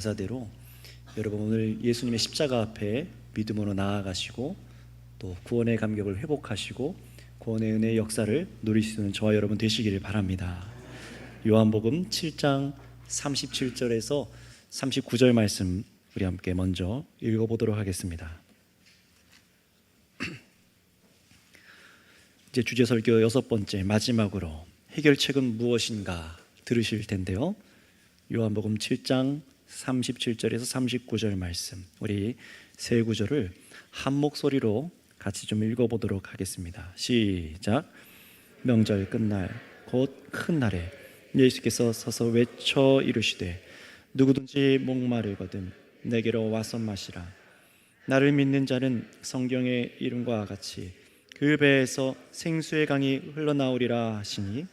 사대로 여러분 오늘 예수님의 십자가 앞에 믿음으로 나아가시고 또 구원의 감격을 회복하시고 구원의 은혜의 역사를 누리실 수 있는 저와 여러분 되시기를 바랍니다. 요한복음 7장 37절에서 39절 말씀 우리 함께 먼저 읽어보도록 하겠습니다. 이제 주제설교 6번째 마지막으로 해결책은 무엇인가 들으실 텐데요. 요한복음 7장 37절에서 39절 말씀, 우리 세 구절을 한 목소리로 같이 좀 읽어보도록 하겠습니다. 시작. 명절 끝날 곧 큰 날에 예수께서 서서 외쳐 이르시되 누구든지 목마르거든 내게로 와서 마시라. 나를 믿는 자는 성경의 이름과 같이 그 배에서 생수의 강이 흘러나오리라 하시니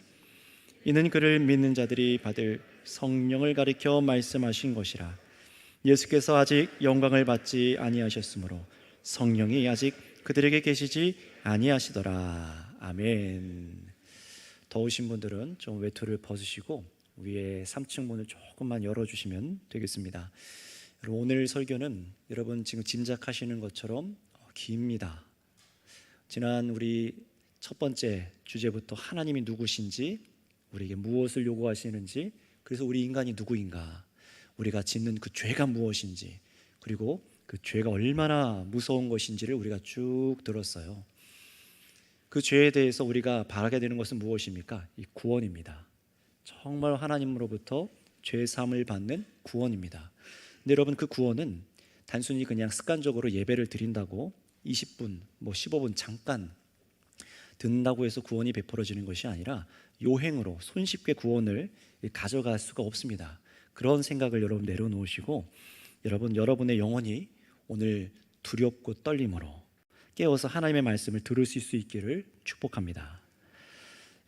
이는 그를 믿는 자들이 받을 성령을 가리켜 말씀하신 것이라. 예수께서 아직 영광을 받지 아니하셨으므로 성령이 아직 그들에게 계시지 아니하시더라. 아멘. 더우신 분들은 좀 외투를 벗으시고 위에 3층 문을 조금만 열어주시면 되겠습니다. 여러분, 오늘 설교는 여러분 지금 짐작하시는 것처럼 깁니다. 지난 우리 첫 번째 주제부터 하나님이 누구신지, 우리에게 무엇을 요구하시는지, 그래서 우리 인간이 누구인가, 우리가 짓는 그 죄가 무엇인지, 그리고 그 죄가 얼마나 무서운 것인지를 우리가 쭉 들었어요. 그 죄에 대해서 우리가 바라게 되는 것은 무엇입니까? 이 구원입니다. 정말 하나님으로부터 죄 사함을 받는 구원입니다. 근데 여러분, 그 구원은 단순히 그냥 습관적으로 예배를 드린다고 20분, 15분 잠깐 듣는다고 해서 구원이 베풀어지는 것이 아니라 요행으로 손쉽게 구원을 가져갈 수가 없습니다. 그런 생각을 여러분 내려놓으시고 여러분의 영혼이 오늘 두렵고 떨림으로 깨어서 하나님의 말씀을 들으실 수 있기를 축복합니다.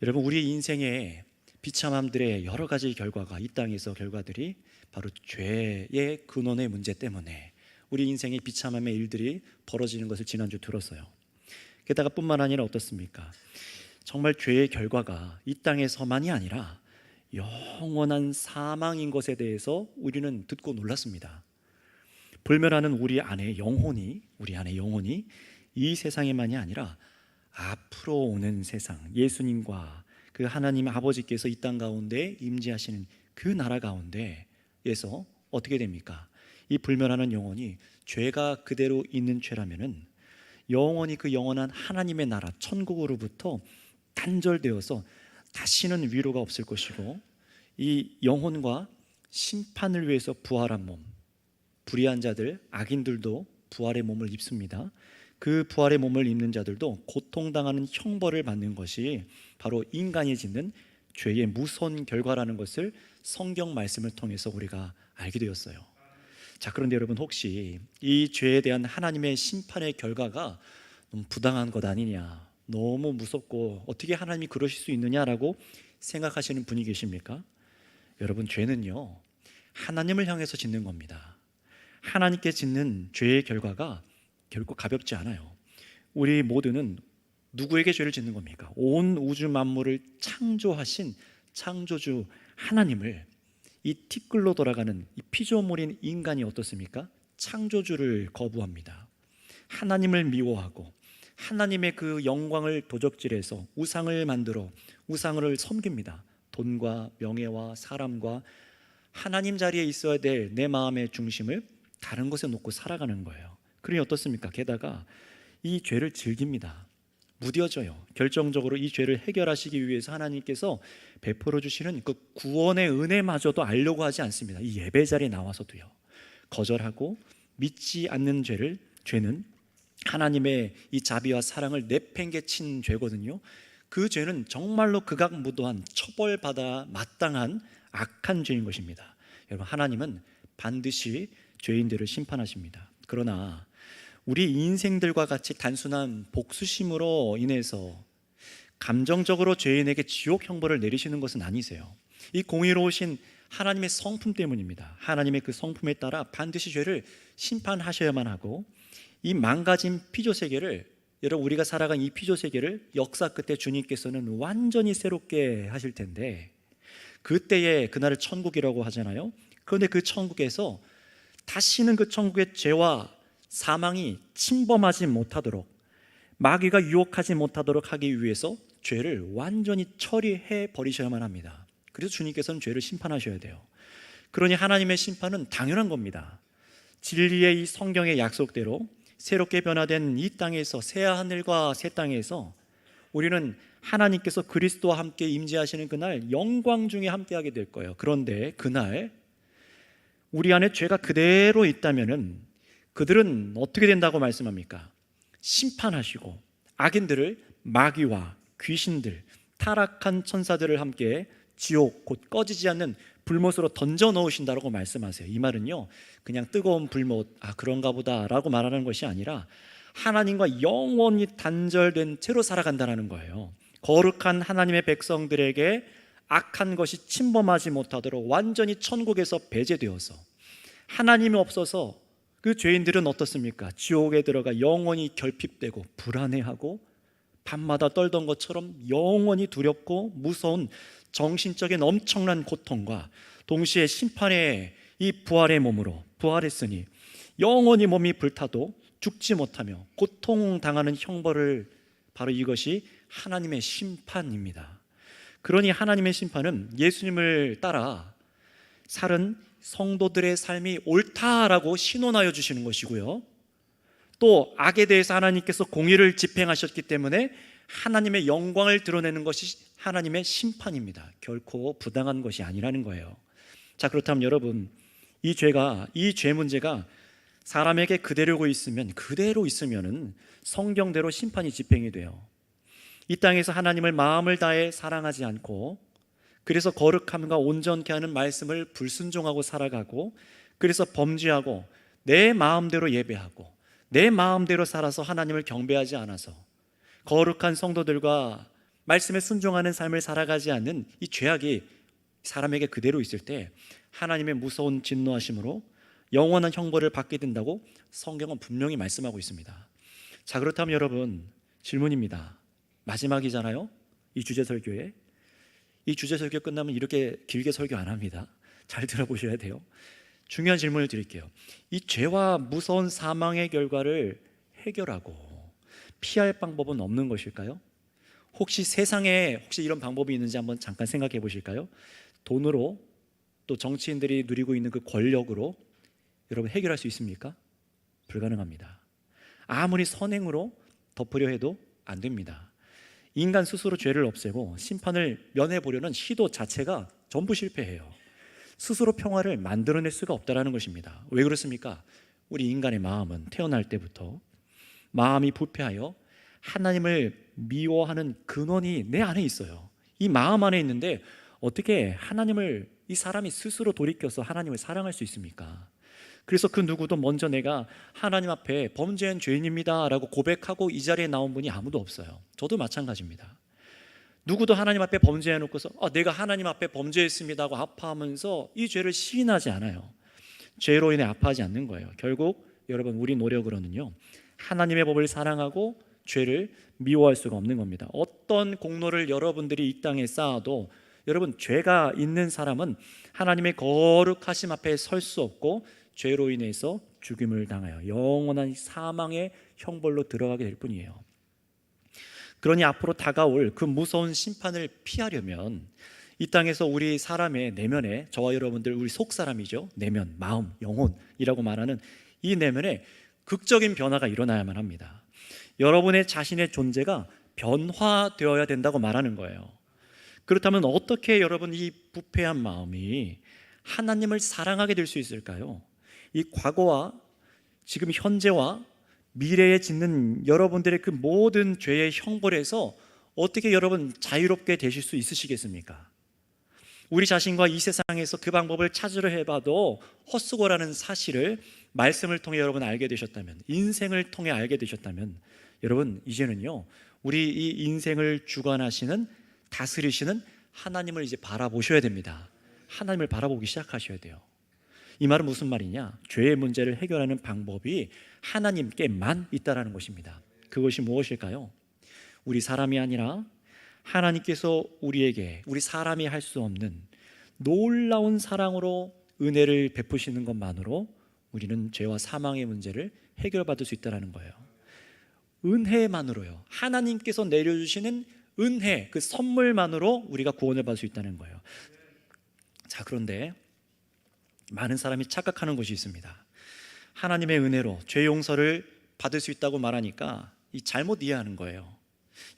여러분, 우리 인생의 비참함들의 여러 가지 결과가, 이 땅에서 결과들이 바로 죄의 근원의 문제 때문에 우리 인생의 비참함의 일들이 벌어지는 것을 지난주 들었어요. 게다가 뿐만 아니라 어떻습니까? 정말 죄의 결과가 이 땅에서만이 아니라 영원한 사망인 것에 대해서 우리는 듣고 놀랐습니다. 불멸하는 우리 안의 영혼이 이 세상에만이 아니라 앞으로 오는 세상, 예수님과 그 하나님 아버지께서 이 땅 가운데 임재하시는 그 나라 가운데에서 어떻게 됩니까? 이 불멸하는 영혼이 죄가 그대로 있는 죄라면은 영원히 그 영원한 하나님의 나라 천국으로부터 단절되어서 다시는 위로가 없을 것이고, 이 영혼과 심판을 위해서 부활한 몸, 불의한 자들, 악인들도 부활의 몸을 입습니다. 그 부활의 몸을 입는 자들도 고통당하는 형벌을 받는 것이 바로 인간이 짓는 죄의 무서운 결과라는 것을 성경 말씀을 통해서 우리가 알게 되었어요. 자, 그런데 여러분, 혹시 이 죄에 대한 하나님의 심판의 결과가 너무 부당한 것 아니냐, 너무 무섭고 어떻게 하나님이 그러실 수 있느냐라고 생각하시는 분이 계십니까? 여러분, 죄는요, 하나님을 향해서 짓는 겁니다. 하나님께 짓는 죄의 결과가 결코 가볍지 않아요. 우리 모두는 누구에게 죄를 짓는 겁니까? 온 우주 만물을 창조하신 창조주 하나님을, 이 티끌로 돌아가는 이 피조물인 인간이 어떻습니까? 창조주를 거부합니다. 하나님을 미워하고 하나님의 그 영광을 도적질해서 우상을 만들어 우상을 섬깁니다. 돈과 명예와 사람과 하나님 자리에 있어야 될 내 마음의 중심을 다른 것에 놓고 살아가는 거예요. 그러니 어떻습니까? 게다가 이 죄를 즐깁니다. 무뎌져요. 결정적으로 이 죄를 해결하시기 위해서 하나님께서 베풀어 주시는 그 구원의 은혜마저도 알려고 하지 않습니다. 이 예배 자리에 나와서도요. 거절하고 믿지 않는 죄는 하나님의 이 자비와 사랑을 내팽개친 죄거든요. 그 죄는 정말로 극악무도한 처벌받아 마땅한 악한 죄인 것입니다. 여러분, 하나님은 반드시 죄인들을 심판하십니다. 그러나 우리 인생들과 같이 단순한 복수심으로 인해서 감정적으로 죄인에게 지옥 형벌을 내리시는 것은 아니세요. 이 공의로우신 하나님의 성품 때문입니다. 하나님의 그 성품에 따라 반드시 죄를 심판하셔야만 하고, 이 망가진 피조세계를, 여러분, 우리가 살아간 이 피조세계를 역사 끝에 주님께서는 완전히 새롭게 하실 텐데, 그때의 그날을 천국이라고 하잖아요. 그런데 그 천국에서 다시는 그 천국의 죄와 사망이 침범하지 못하도록, 마귀가 유혹하지 못하도록 하기 위해서 죄를 완전히 처리해 버리셔야만 합니다. 그래서 주님께서는 죄를 심판하셔야 돼요. 그러니 하나님의 심판은 당연한 겁니다. 진리의 이 성경의 약속대로 새롭게 변화된 이 땅에서, 새 하늘과 새 땅에서 우리는 하나님께서 그리스도와 함께 임재하시는 그날 영광 중에 함께하게 될 거예요. 그런데 그날 우리 안에 죄가 그대로 있다면은 그들은 어떻게 된다고 말씀합니까? 심판하시고 악인들을, 마귀와 귀신들, 타락한 천사들을 함께 지옥, 곧 꺼지지 않는 불못으로 던져 넣으신다고 말씀하세요. 이 말은요, 그냥 뜨거운 불못, 그런가 보다 라고 말하는 것이 아니라 하나님과 영원히 단절된 채로 살아간다는 거예요. 거룩한 하나님의 백성들에게 악한 것이 침범하지 못하도록 완전히 천국에서 배제되어서, 하나님이 없어서 그 죄인들은 어떻습니까? 지옥에 들어가 영원히 결핍되고 불안해하고 밤마다 떨던 것처럼 영원히 두렵고 무서운 정신적인 엄청난 고통과 동시에 심판의 이 부활의 몸으로 부활했으니 영원히 몸이 불타도 죽지 못하며 고통당하는 형벌을, 바로 이것이 하나님의 심판입니다. 그러니 하나님의 심판은 예수님을 따라 살은 성도들의 삶이 옳다라고 신원하여 주시는 것이고요, 또 악에 대해서 하나님께서 공의를 집행하셨기 때문에 하나님의 영광을 드러내는 것이 하나님의 심판입니다. 결코 부당한 것이 아니라는 거예요. 자, 그렇다면 여러분, 이 죄 문제가 사람에게 그대로 있으면은 성경대로 심판이 집행이 돼요. 이 땅에서 하나님을 마음을 다해 사랑하지 않고, 그래서 거룩함과 온전케 하는 말씀을 불순종하고 살아가고, 그래서 범죄하고 내 마음대로 예배하고 내 마음대로 살아서 하나님을 경배하지 않아서 거룩한 성도들과 말씀에 순종하는 삶을 살아가지 않는 이 죄악이 사람에게 그대로 있을 때 하나님의 무서운 진노하심으로 영원한 형벌을 받게 된다고 성경은 분명히 말씀하고 있습니다. 자, 그렇다면 여러분, 질문입니다. 마지막이잖아요, 이 주제 설교에. 이 주제 설교 끝나면 이렇게 길게 설교 안 합니다. 잘 들어보셔야 돼요. 중요한 질문을 드릴게요. 이 죄와 무서운 사망의 결과를 해결하고 피할 방법은 없는 것일까요? 혹시 세상에 이런 방법이 있는지 한번 잠깐 생각해 보실까요? 돈으로, 또 정치인들이 누리고 있는 그 권력으로 여러분 해결할 수 있습니까? 불가능합니다. 아무리 선행으로 덮으려 해도 안 됩니다. 인간 스스로 죄를 없애고 심판을 면해보려는 시도 자체가 전부 실패해요. 스스로 평화를 만들어낼 수가 없다는 것입니다. 왜 그렇습니까? 우리 인간의 마음은 태어날 때부터 마음이 부패하여 하나님을 미워하는 근원이 내 안에 있어요. 이 마음 안에 있는데 어떻게 이 사람이 스스로 돌이켜서 하나님을 사랑할 수 있습니까? 그래서 그 누구도 먼저 내가 하나님 앞에 범죄한 죄인입니다 라고 고백하고 이 자리에 나온 분이 아무도 없어요. 저도 마찬가지입니다. 누구도 하나님 앞에 범죄해놓고서 내가 하나님 앞에 범죄했습니다 하고 아파하면서 이 죄를 시인하지 않아요. 죄로 인해 아파하지 않는 거예요. 결국 여러분, 우리 노력으로는요, 하나님의 법을 사랑하고 죄를 미워할 수가 없는 겁니다. 어떤 공로를 여러분들이 이 땅에 쌓아도 여러분, 죄가 있는 사람은 하나님의 거룩하심 앞에 설 수 없고 죄로 인해서 죽임을 당하여 영원한 사망의 형벌로 들어가게 될 뿐이에요. 그러니 앞으로 다가올 그 무서운 심판을 피하려면 이 땅에서 우리 사람의 내면에, 저와 여러분들 우리 속사람이죠, 내면, 마음, 영혼이라고 말하는 이 내면에 극적인 변화가 일어나야만 합니다. 여러분의 자신의 존재가 변화되어야 된다고 말하는 거예요. 그렇다면 어떻게 여러분 이 부패한 마음이 하나님을 사랑하게 될 수 있을까요? 이 과거와 지금 현재와 미래에 짓는 여러분들의 그 모든 죄의 형벌에서 어떻게 여러분 자유롭게 되실 수 있으시겠습니까? 우리 자신과 이 세상에서 그 방법을 찾으려 해봐도 헛수고라는 사실을 말씀을 통해 여러분 알게 되셨다면, 인생을 통해 알게 되셨다면, 여러분 이제는요, 우리 이 인생을 주관하시는, 다스리시는 하나님을 이제 바라보셔야 됩니다. 하나님을 바라보기 시작하셔야 돼요. 이 말은 무슨 말이냐? 죄의 문제를 해결하는 방법이 하나님께만 있다라는 것입니다. 그것이 무엇일까요? 우리 사람이 아니라 하나님께서 우리에게, 우리 사람이 할 수 없는 놀라운 사랑으로 은혜를 베푸시는 것만으로 우리는 죄와 사망의 문제를 해결받을 수 있다는 거예요. 은혜만으로요. 하나님께서 내려주시는 은혜, 그 선물만으로 우리가 구원을 받을 수 있다는 거예요. 자, 그런데 많은 사람이 착각하는 것이 있습니다. 하나님의 은혜로 죄 용서를 받을 수 있다고 말하니까 잘못 이해하는 거예요.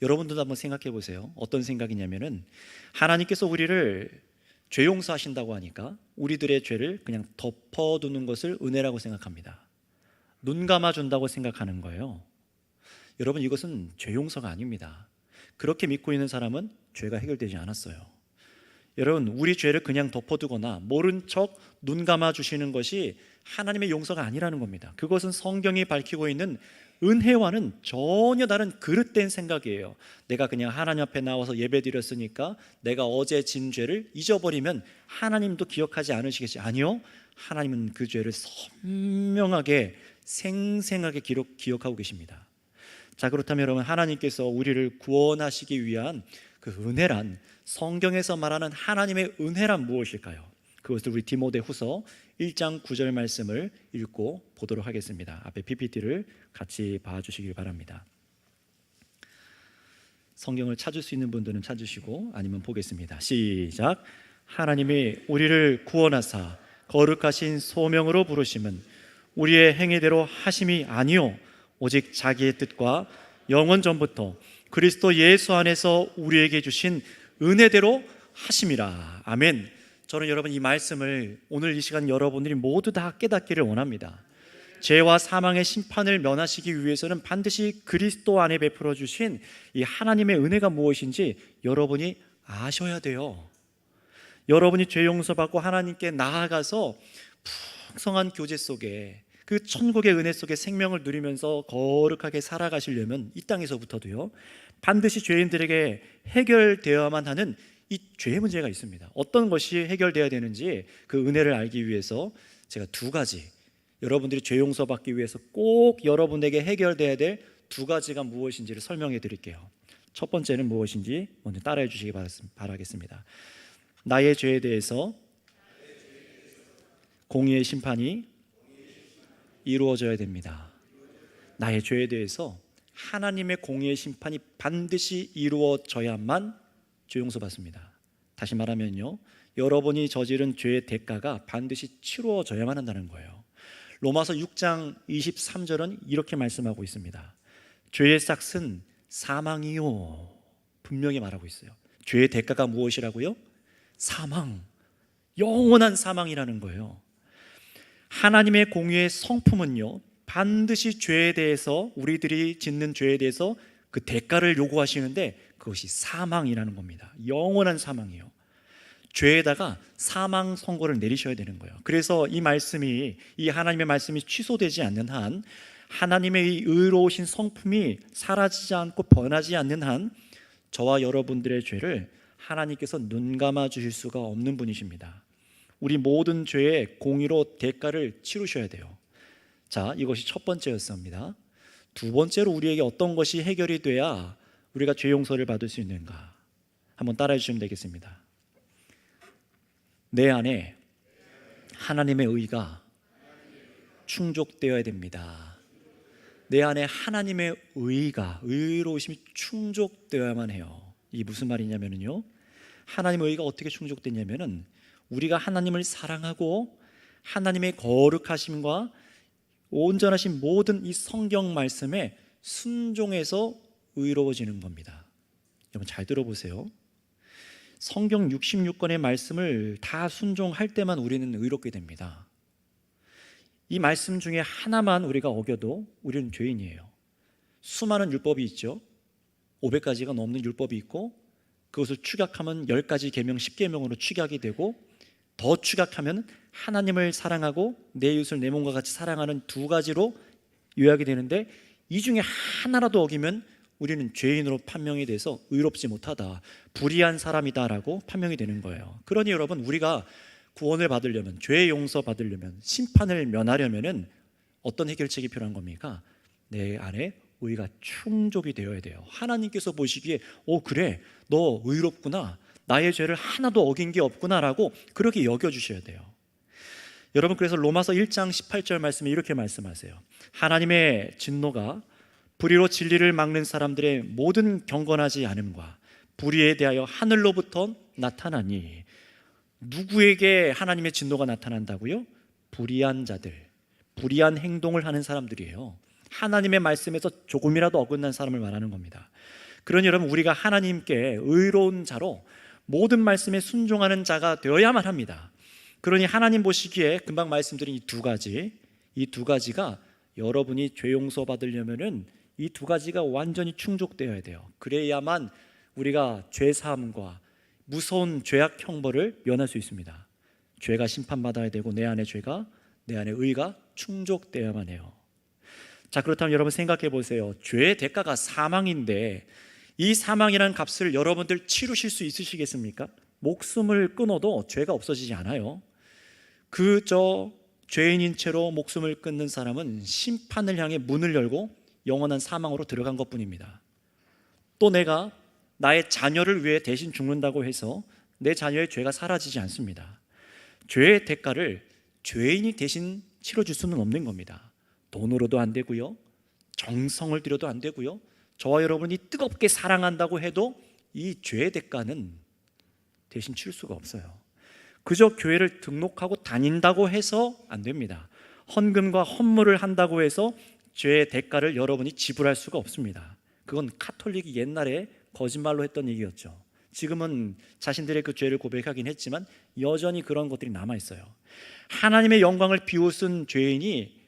여러분들도 한번 생각해 보세요. 어떤 생각이냐면은 하나님께서 우리를 죄 용서하신다고 하니까 우리들의 죄를 그냥 덮어두는 것을 은혜라고 생각합니다. 눈 감아준다고 생각하는 거예요. 여러분, 이것은 죄 용서가 아닙니다. 그렇게 믿고 있는 사람은 죄가 해결되지 않았어요. 여러분, 우리 죄를 그냥 덮어두거나 모른 척 눈 감아주시는 것이 하나님의 용서가 아니라는 겁니다. 그것은 성경이 밝히고 있는 은혜와는 전혀 다른 그릇된 생각이에요. 내가 그냥 하나님 앞에 나와서 예배드렸으니까 내가 어제 진 죄를 잊어버리면 하나님도 기억하지 않으시겠지? 아니요, 하나님은 그 죄를 선명하게 생생하게 기억하고 계십니다. 자, 그렇다면 여러분, 하나님께서 우리를 구원하시기 위한 그 은혜란, 성경에서 말하는 하나님의 은혜란 무엇일까요? 그것을 우리 디모데후서 1장 9절 말씀을 읽고 보도록 하겠습니다. 앞에 PPT를 같이 봐주시길 바랍니다. 성경을 찾을 수 있는 분들은 찾으시고 아니면 보겠습니다. 시작. 하나님이 우리를 구원하사 거룩하신 소명으로 부르심은 우리의 행위대로 하심이 아니요 오직 자기의 뜻과 영원 전부터 그리스도 예수 안에서 우리에게 주신 은혜대로 하심이라. 아멘. 저는 여러분, 이 말씀을 오늘 이 시간 여러분들이 모두 다 깨닫기를 원합니다. 죄와 사망의 심판을 면하시기 위해서는 반드시 그리스도 안에 베풀어 주신 이 하나님의 은혜가 무엇인지 여러분이 아셔야 돼요. 여러분이 죄 용서받고 하나님께 나아가서 풍성한 교제 속에, 그 천국의 은혜 속에 생명을 누리면서 거룩하게 살아가시려면 이 땅에서부터도요, 반드시 죄인들에게 해결되어야만 하는 이 죄의 문제가 있습니다. 어떤 것이 해결되어야 되는지 그 은혜를 알기 위해서 제가 두 가지, 여러분들이 죄 용서받기 위해서 꼭 여러분에게 해결되어야 될 두 가지가 무엇인지를 설명해 드릴게요. 첫 번째는 무엇인지 먼저 따라해 주시기 바라겠습니다. 나의 죄에 대해서 공의의 심판이 이루어져야 됩니다. 나의 죄에 대해서 하나님의 공의의 심판이 반드시 이루어져야만 죄 용서받습니다. 다시 말하면요, 여러분이 저지른 죄의 대가가 반드시 치루어져야만 한다는 거예요. 로마서 6장 23절은 이렇게 말씀하고 있습니다. 죄의 삭은 사망이요. 분명히 말하고 있어요. 죄의 대가가 무엇이라고요? 사망, 영원한 사망이라는 거예요. 하나님의 공의의 성품은요, 반드시 죄에 대해서, 우리들이 짓는 죄에 대해서 그 대가를 요구하시는데 그것이 사망이라는 겁니다. 영원한 사망이에요. 죄에다가 사망 선고를 내리셔야 되는 거예요. 그래서 이 하나님의 말씀이 취소되지 않는 한, 하나님의 이 의로우신 성품이 사라지지 않고 변하지 않는 한, 저와 여러분들의 죄를 하나님께서 눈 감아 주실 수가 없는 분이십니다. 우리 모든 죄의 공의로 대가를 치르셔야 돼요. 자, 이것이 첫 번째였습니다. 두 번째로 우리에게 어떤 것이 해결이 돼야 우리가 죄 용서를 받을 수 있는가? 한번 따라해 주시면 되겠습니다. 내 안에 하나님의 의가 충족되어야 됩니다. 내 안에 하나님의 의로우심이 충족되어야만 해요. 이게 무슨 말이냐면요, 하나님의 의가 어떻게 충족되냐면은 우리가 하나님을 사랑하고 하나님의 거룩하심과 온전하신 모든 이 성경 말씀에 순종해서 의로워지는 겁니다. 여러분, 잘 들어보세요. 성경 66권의 말씀을 다 순종할 때만 우리는 의롭게 됩니다. 이 말씀 중에 하나만 우리가 어겨도 우리는 죄인이에요. 수많은 율법이 있죠. 500가지가 넘는 율법이 있고, 그것을 축약하면 10가지 계명 10계명으로 축약이 되고, 더 축약하면 하나님을 사랑하고 내 이웃을 내 몸과 같이 사랑하는 두 가지로 요약이 되는데, 이 중에 하나라도 어기면 우리는 죄인으로 판명이 돼서 의롭지 못하다, 불의한 사람이다라고 판명이 되는 거예요. 그러니 여러분, 우리가 구원을 받으려면, 죄 용서 받으려면, 심판을 면하려면은 어떤 해결책이 필요한 겁니까? 내 안에 의가 충족이 되어야 돼요. 하나님께서 보시기에 그래, 너 의롭구나, 나의 죄를 하나도 어긴 게 없구나라고 그렇게 여겨주셔야 돼요. 여러분, 그래서 로마서 1장 18절 말씀에 이렇게 말씀하세요. 하나님의 진노가 불의로 진리를 막는 사람들의 모든 경건하지 않음과 불의에 대하여 하늘로부터 나타나니. 누구에게 하나님의 진노가 나타난다고요? 불의한 자들, 불의한 행동을 하는 사람들이에요. 하나님의 말씀에서 조금이라도 어긋난 사람을 말하는 겁니다. 그러니 여러분, 우리가 하나님께 의로운 자로 모든 말씀에 순종하는 자가 되어야만 합니다. 그러니 하나님 보시기에 금방 말씀드린 이 두 가지가 여러분이 죄 용서 받으려면은 이 두 가지가 완전히 충족되어야 돼요. 그래야만 우리가 죄 사함과 무서운 죄악 형벌을 면할 수 있습니다. 죄가 심판받아야 되고 내 안에 의가 충족되어야만 해요. 자, 그렇다면 여러분 생각해 보세요. 죄의 대가가 사망인데 이 사망이라는 값을 여러분들 치르실 수 있으시겠습니까? 목숨을 끊어도 죄가 없어지지 않아요. 죄인인 채로 목숨을 끊는 사람은 심판을 향해 문을 열고 영원한 사망으로 들어간 것뿐입니다. 또 내가 나의 자녀를 위해 대신 죽는다고 해서 내 자녀의 죄가 사라지지 않습니다. 죄의 대가를 죄인이 대신 치러줄 수는 없는 겁니다. 돈으로도 안 되고요, 정성을 들여도 안 되고요, 저와 여러분이 뜨겁게 사랑한다고 해도 이 죄의 대가는 대신 치를 수가 없어요. 그저 교회를 등록하고 다닌다고 해서 안 됩니다. 헌금과 헌물을 한다고 해서 죄의 대가를 여러분이 지불할 수가 없습니다. 그건 카톨릭이 옛날에 거짓말로 했던 얘기였죠. 지금은 자신들의 그 죄를 고백하긴 했지만 여전히 그런 것들이 남아있어요. 하나님의 영광을 비웃은 죄인이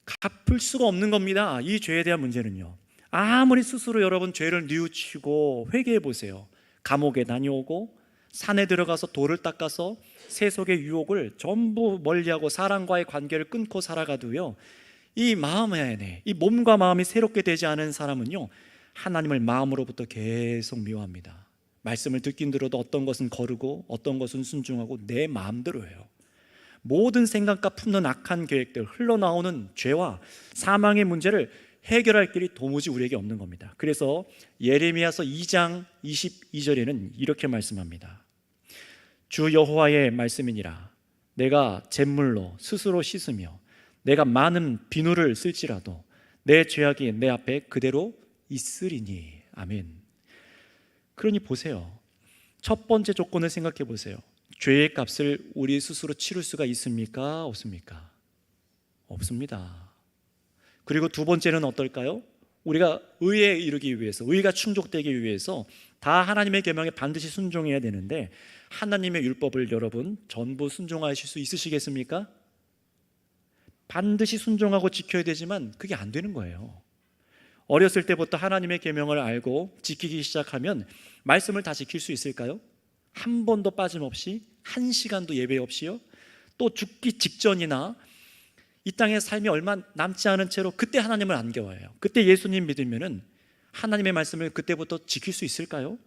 갚을 수가 없는 겁니다. 이 죄에 대한 문제는요. 아무리 스스로 여러분 죄를 뉘우치고 회개해 보세요. 감옥에 다녀오고 산에 들어가서 돌을 닦아서 세속의 유혹을 전부 멀리하고 사람과의 관계를 끊고 살아가도요, 이 마음 안에, 이 몸과 마음이 새롭게 되지 않은 사람은요, 하나님을 마음으로부터 계속 미워합니다. 말씀을 듣긴 들어도 어떤 것은 거르고 어떤 것은 순종하고 내 마음대로 해요. 모든 생각과 품는 악한 계획들, 흘러나오는 죄와 사망의 문제를 해결할 길이 도무지 우리에게 없는 겁니다. 그래서 예레미야서 2장 22절에는 이렇게 말씀합니다. 주 여호와의 말씀이니라. 내가 잿물로 스스로 씻으며 내가 많은 비누를 쓸지라도 내 죄악이 내 앞에 그대로 있으리니. 아멘. 그러니 보세요. 첫 번째 조건을 생각해 보세요. 죄의 값을 우리 스스로 치를 수가 있습니까? 없습니까? 없습니다. 그리고 두 번째는 어떨까요? 우리가 의에 이르기 위해서, 의가 충족되기 위해서 다 하나님의 계명에 반드시 순종해야 되는데 하나님의 율법을 여러분 전부 순종하실 수 있으시겠습니까? 반드시 순종하고 지켜야 되지만 그게 안 되는 거예요. 어렸을 때부터 하나님의 계명을 알고 지키기 시작하면 말씀을 다 지킬 수 있을까요? 한 번도 빠짐없이, 한 시간도 예배 없이요? 또 죽기 직전이나 이 땅의 삶이 얼마 남지 않은 채로 그때 하나님을 안겨와요. 그때 예수님 믿으면은 하나님의 말씀을 그때부터 지킬 수 있을까요?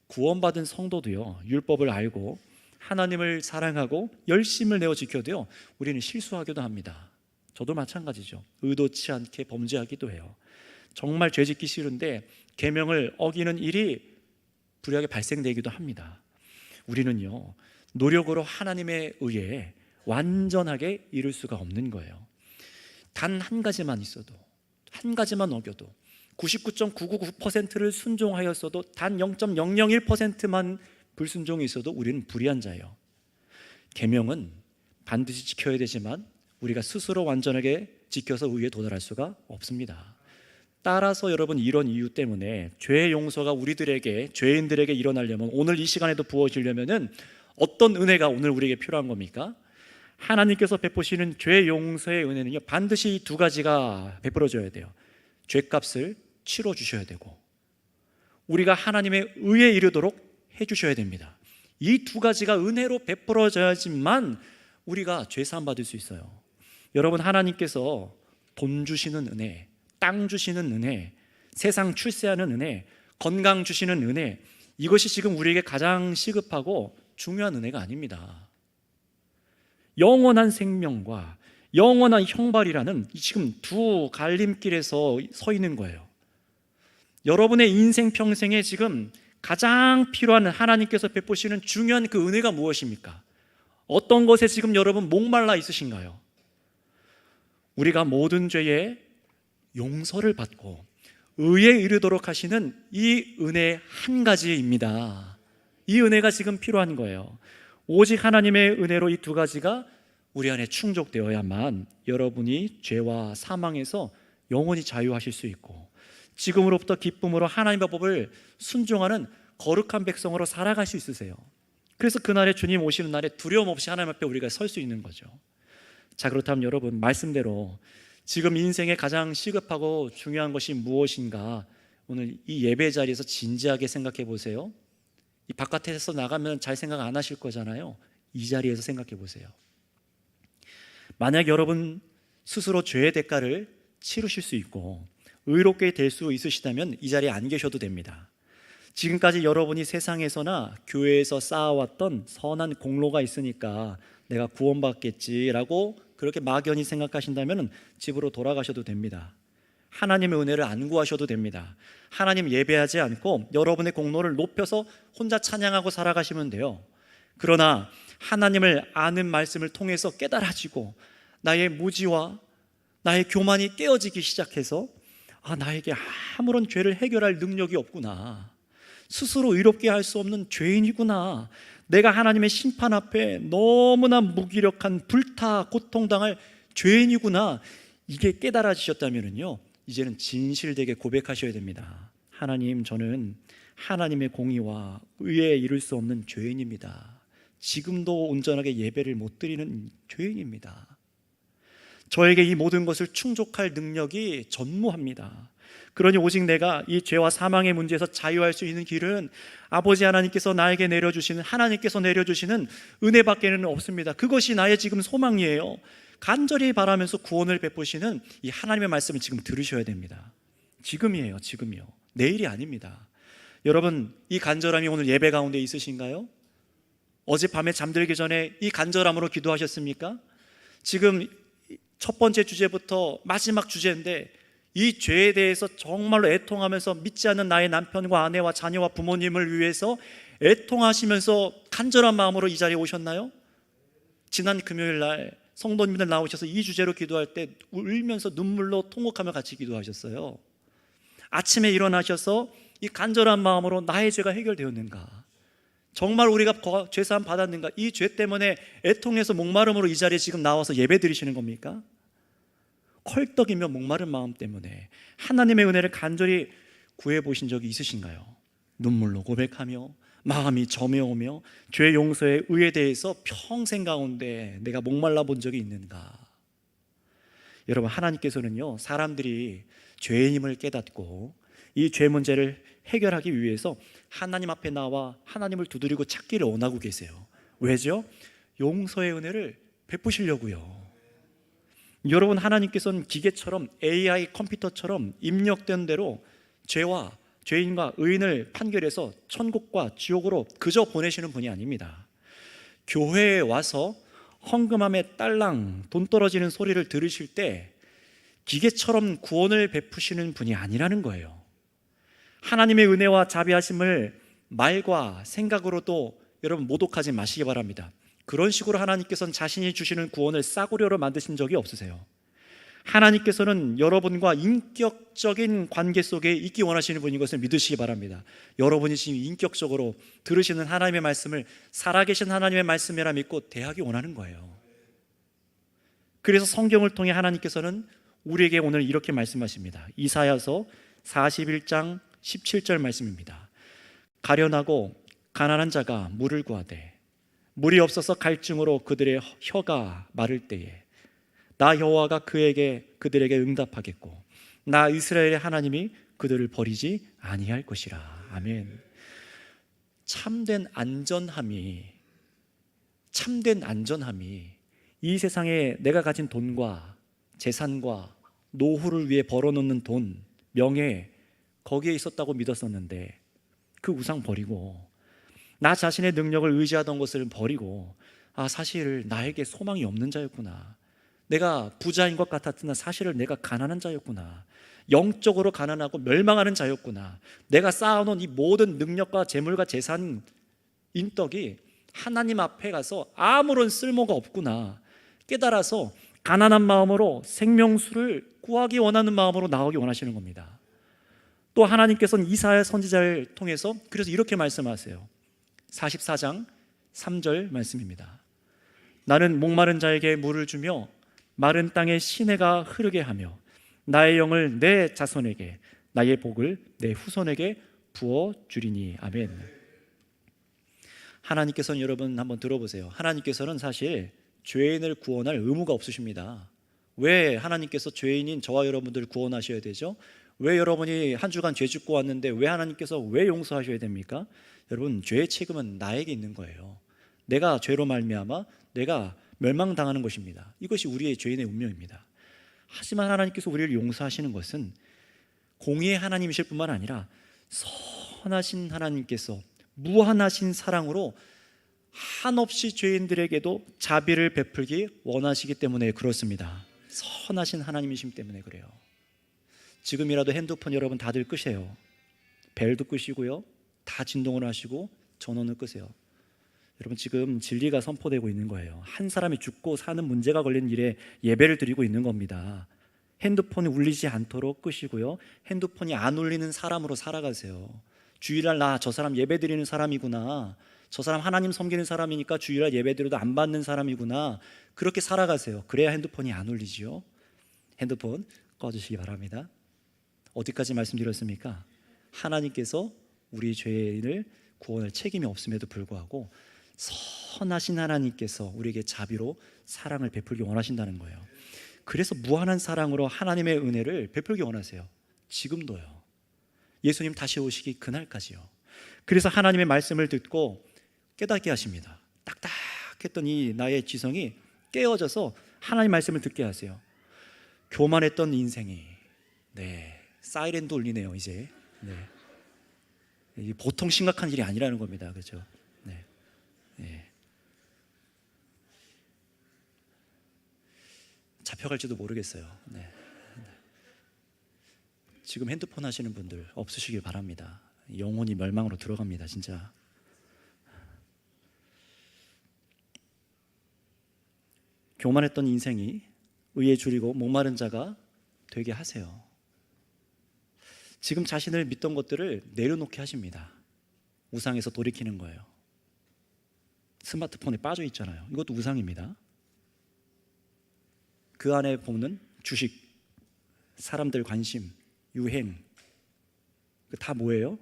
구원받은 성도도요, 율법을 알고 하나님을 사랑하고 열심을 내어 지켜도요, 우리는 실수하기도 합니다. 저도 마찬가지죠. 의도치 않게 범죄하기도 해요. 정말 죄 짓기 싫은데 계명을 어기는 일이 불의하게 발생되기도 합니다. 우리는요, 노력으로 하나님의 의에 완전하게 이룰 수가 없는 거예요. 단 한 가지만 있어도, 한 가지만 어겨도 99.999%를 순종하였어도 단 0.001%만 불순종이 있어도 우리는 불의한 자예요. 계명은 반드시 지켜야 되지만 우리가 스스로 완전하게 지켜서 의에 도달할 수가 없습니다. 따라서 여러분, 이런 이유 때문에 죄의 용서가 우리들에게, 죄인들에게 일어나려면, 오늘 이 시간에도 부어지려면은 어떤 은혜가 오늘 우리에게 필요한 겁니까? 하나님께서 베푸시는 죄 용서의 은혜는요, 반드시 이 두 가지가 베풀어져야 돼요. 죄값을 치러주셔야 되고 우리가 하나님의 의에 이르도록 해주셔야 됩니다. 이 두 가지가 은혜로 베풀어져야지만 우리가 죄 사함 받을 수 있어요. 여러분, 하나님께서 돈 주시는 은혜, 땅 주시는 은혜, 세상 출세하는 은혜, 건강 주시는 은혜, 이것이 지금 우리에게 가장 시급하고 중요한 은혜가 아닙니다. 영원한 생명과 영원한 형벌이라는 지금 두 갈림길에서 서 있는 거예요. 여러분의 인생 평생에 지금 가장 필요한 하나님께서 베푸시는 중요한 그 은혜가 무엇입니까? 어떤 것에 지금 여러분 목말라 있으신가요? 우리가 모든 죄에 용서를 받고 의에 이르도록 하시는 이 은혜 한 가지입니다. 이 은혜가 지금 필요한 거예요. 오직 하나님의 은혜로 이 두 가지가 우리 안에 충족되어야만 여러분이 죄와 사망에서 영원히 자유하실 수 있고 지금으로부터 기쁨으로 하나님의 법을 순종하는 거룩한 백성으로 살아갈 수 있으세요. 그래서 그날에 주님 오시는 날에 두려움 없이 하나님 앞에 우리가 설 수 있는 거죠. 자, 그렇다면 여러분, 말씀대로 지금 인생에 가장 시급하고 중요한 것이 무엇인가, 오늘 이 예배 자리에서 진지하게 생각해 보세요. 이 바깥에서 나가면 잘 생각 안 하실 거잖아요. 이 자리에서 생각해 보세요. 만약 여러분 스스로 죄의 대가를 치르실 수 있고 의롭게 될 수 있으시다면 이 자리에 안 계셔도 됩니다. 지금까지 여러분이 세상에서나 교회에서 쌓아왔던 선한 공로가 있으니까 내가 구원받겠지라고 그렇게 막연히 생각하신다면 집으로 돌아가셔도 됩니다. 하나님의 은혜를 안 구하셔도 됩니다. 하나님 예배하지 않고 여러분의 공로를 높여서 혼자 찬양하고 살아가시면 돼요. 그러나 하나님을 아는 말씀을 통해서 깨달아지고 나의 무지와 나의 교만이 깨어지기 시작해서 나에게 아무런 죄를 해결할 능력이 없구나, 스스로 의롭게 할 수 없는 죄인이구나, 내가 하나님의 심판 앞에 너무나 무기력한 불타 고통당할 죄인이구나, 이게 깨달아지셨다면요, 이제는 진실되게 고백하셔야 됩니다. 하나님, 저는 하나님의 공의와 의에 이를 수 없는 죄인입니다. 지금도 온전하게 예배를 못 드리는 죄인입니다. 저에게 이 모든 것을 충족할 능력이 전무합니다. 그러니 오직 내가 이 죄와 사망의 문제에서 자유할 수 있는 길은 아버지 하나님께서 나에게 내려주시는, 하나님께서 내려주시는 은혜밖에는 없습니다. 그것이 나의 지금 소망이에요. 간절히 바라면서 구원을 베푸시는 이 하나님의 말씀을 지금 들으셔야 됩니다. 지금이에요. 지금이요. 내일이 아닙니다. 여러분, 이 간절함이 오늘 예배 가운데 있으신가요? 어젯밤에 잠들기 전에 이 간절함으로 기도하셨습니까? 지금 첫 번째 주제부터 마지막 주제인데 이 죄에 대해서 정말로 애통하면서 믿지 않는 나의 남편과 아내와 자녀와 부모님을 위해서 애통하시면서 간절한 마음으로 이 자리에 오셨나요? 지난 금요일 날 성도님들 나오셔서 이 주제로 기도할 때 울면서 눈물로 통곡하며 같이 기도하셨어요. 아침에 일어나셔서 이 간절한 마음으로 나의 죄가 해결되었는가, 정말 우리가 죄사함 받았는가, 이 죄 때문에 애통해서 목마름으로 이 자리에 지금 나와서 예배 드리시는 겁니까? 컬떡이며 목마른 마음 때문에 하나님의 은혜를 간절히 구해보신 적이 있으신가요? 눈물로 고백하며 마음이 점여오며 죄 용서의 의에 대해서 평생 가운데 내가 목말라 본 적이 있는가? 여러분, 하나님께서는요, 사람들이 죄인임을 깨닫고 이 죄 문제를 해결하기 위해서 하나님 앞에 나와 하나님을 두드리고 찾기를 원하고 계세요. 왜죠? 용서의 은혜를 베푸시려고요. 여러분, 하나님께서는 기계처럼 AI 컴퓨터처럼 입력된 대로 죄와 죄인과 의인을 판결해서 천국과 지옥으로 그저 보내시는 분이 아닙니다. 교회에 와서 헌금함에 딸랑 돈 떨어지는 소리를 들으실 때 기계처럼 구원을 베푸시는 분이 아니라는 거예요. 하나님의 은혜와 자비하심을 말과 생각으로도 여러분 모독하지 마시기 바랍니다. 그런 식으로 하나님께서는 자신이 주시는 구원을 싸구려로 만드신 적이 없으세요. 하나님께서는 여러분과 인격적인 관계 속에 있기 원하시는 분인 것을 믿으시기 바랍니다. 여러분이 지금 인격적으로 들으시는 하나님의 말씀을 살아계신 하나님의 말씀이라 믿고 대하기 원하는 거예요. 그래서 성경을 통해 하나님께서는 우리에게 오늘 이렇게 말씀하십니다. 이사야서 41장 17절 말씀입니다. 가련하고 가난한 자가 물을 구하되 물이 없어서 갈증으로 그들의 혀가 마를 때에 나 여호와가 그들에게 응답하겠고 나 이스라엘의 하나님이 그들을 버리지 아니할 것이라. 아멘. 참된 안전함이 이 세상에 내가 가진 돈과 재산과 노후를 위해 벌어놓는 돈, 명예, 거기에 있었다고 믿었었는데 그 우상 버리고 나 자신의 능력을 의지하던 것을 버리고 사실 나에게 소망이 없는 자였구나, 내가 부자인 것 같았으나 사실은 내가 가난한 자였구나, 영적으로 가난하고 멸망하는 자였구나, 내가 쌓아놓은 이 모든 능력과 재물과 재산 인덕이 하나님 앞에 가서 아무런 쓸모가 없구나 깨달아서 가난한 마음으로 생명수를 구하기 원하는 마음으로 나오기 원하시는 겁니다. 또 하나님께서는 이사야 선지자를 통해서 그래서 이렇게 말씀하세요. 44장 3절 말씀입니다. 나는 목마른 자에게 물을 주며 마른 땅에 시내가 흐르게 하며 나의 영을 내 자손에게 나의 복을 내 후손에게 부어 주리니. 아멘. 하나님께서는 여러분 한번 들어보세요. 하나님께서는 사실 죄인을 구원할 의무가 없으십니다. 왜 하나님께서 죄인인 저와 여러분들을 구원하셔야 되죠? 왜 여러분이 한 주간 죄 짓고 왔는데 왜 하나님께서 왜 용서하셔야 됩니까? 여러분, 죄의 책임은 나에게 있는 거예요. 내가 죄로 말미암아 내가 멸망당하는 것입니다. 이것이 우리의 죄인의 운명입니다. 하지만 하나님께서 우리를 용서하시는 것은 공의의 하나님이실 뿐만 아니라 선하신 하나님께서 무한하신 사랑으로 한없이 죄인들에게도 자비를 베풀기 원하시기 때문에 그렇습니다. 선하신 하나님이심 때문에 그래요. 지금이라도 핸드폰 여러분 다들 끄세요. 벨도 끄시고요, 다 진동을 하시고 전원을 끄세요. 여러분, 지금 진리가 선포되고 있는 거예요. 한 사람이 죽고 사는 문제가 걸린 일에 예배를 드리고 있는 겁니다. 핸드폰이 울리지 않도록 끄시고요, 핸드폰이 안 울리는 사람으로 살아가세요. 주일날 저 사람 예배 드리는 사람이구나, 저 사람 하나님 섬기는 사람이니까 주일날 예배 드려도 안 받는 사람이구나, 그렇게 살아가세요. 그래야 핸드폰이 안 울리지요. 핸드폰 꺼주시기 바랍니다. 어디까지 말씀드렸습니까? 하나님께서 우리 죄인을 구원할 책임이 없음에도 불구하고 선하신 하나님께서 우리에게 자비로 사랑을 베풀기 원하신다는 거예요. 그래서 무한한 사랑으로 하나님의 은혜를 베풀기 원하세요. 지금도요. 예수님 다시 오시기 그날까지요. 그래서 하나님의 말씀을 듣고 깨닫게 하십니다. 딱딱했던 이 나의 지성이 깨어져서 하나님 말씀을 듣게 하세요. 교만했던 인생이 사이렌도 울리네요 이제. 이게 보통 심각한 일이 아니라는 겁니다. 그렇죠? 잡혀갈지도 모르겠어요. 지금 핸드폰 하시는 분들 없으시길 바랍니다. 영혼이 멸망으로 들어갑니다. 진짜. 교만했던 인생이 의에 줄이고 목마른 자가 되게 하세요. 지금 자신을 믿던 것들을 내려놓게 하십니다. 우상에서 돌이키는 거예요. 스마트폰에 빠져 있잖아요. 이것도 우상입니다. 그 안에 보는 주식, 사람들 관심, 유행, 다 뭐예요?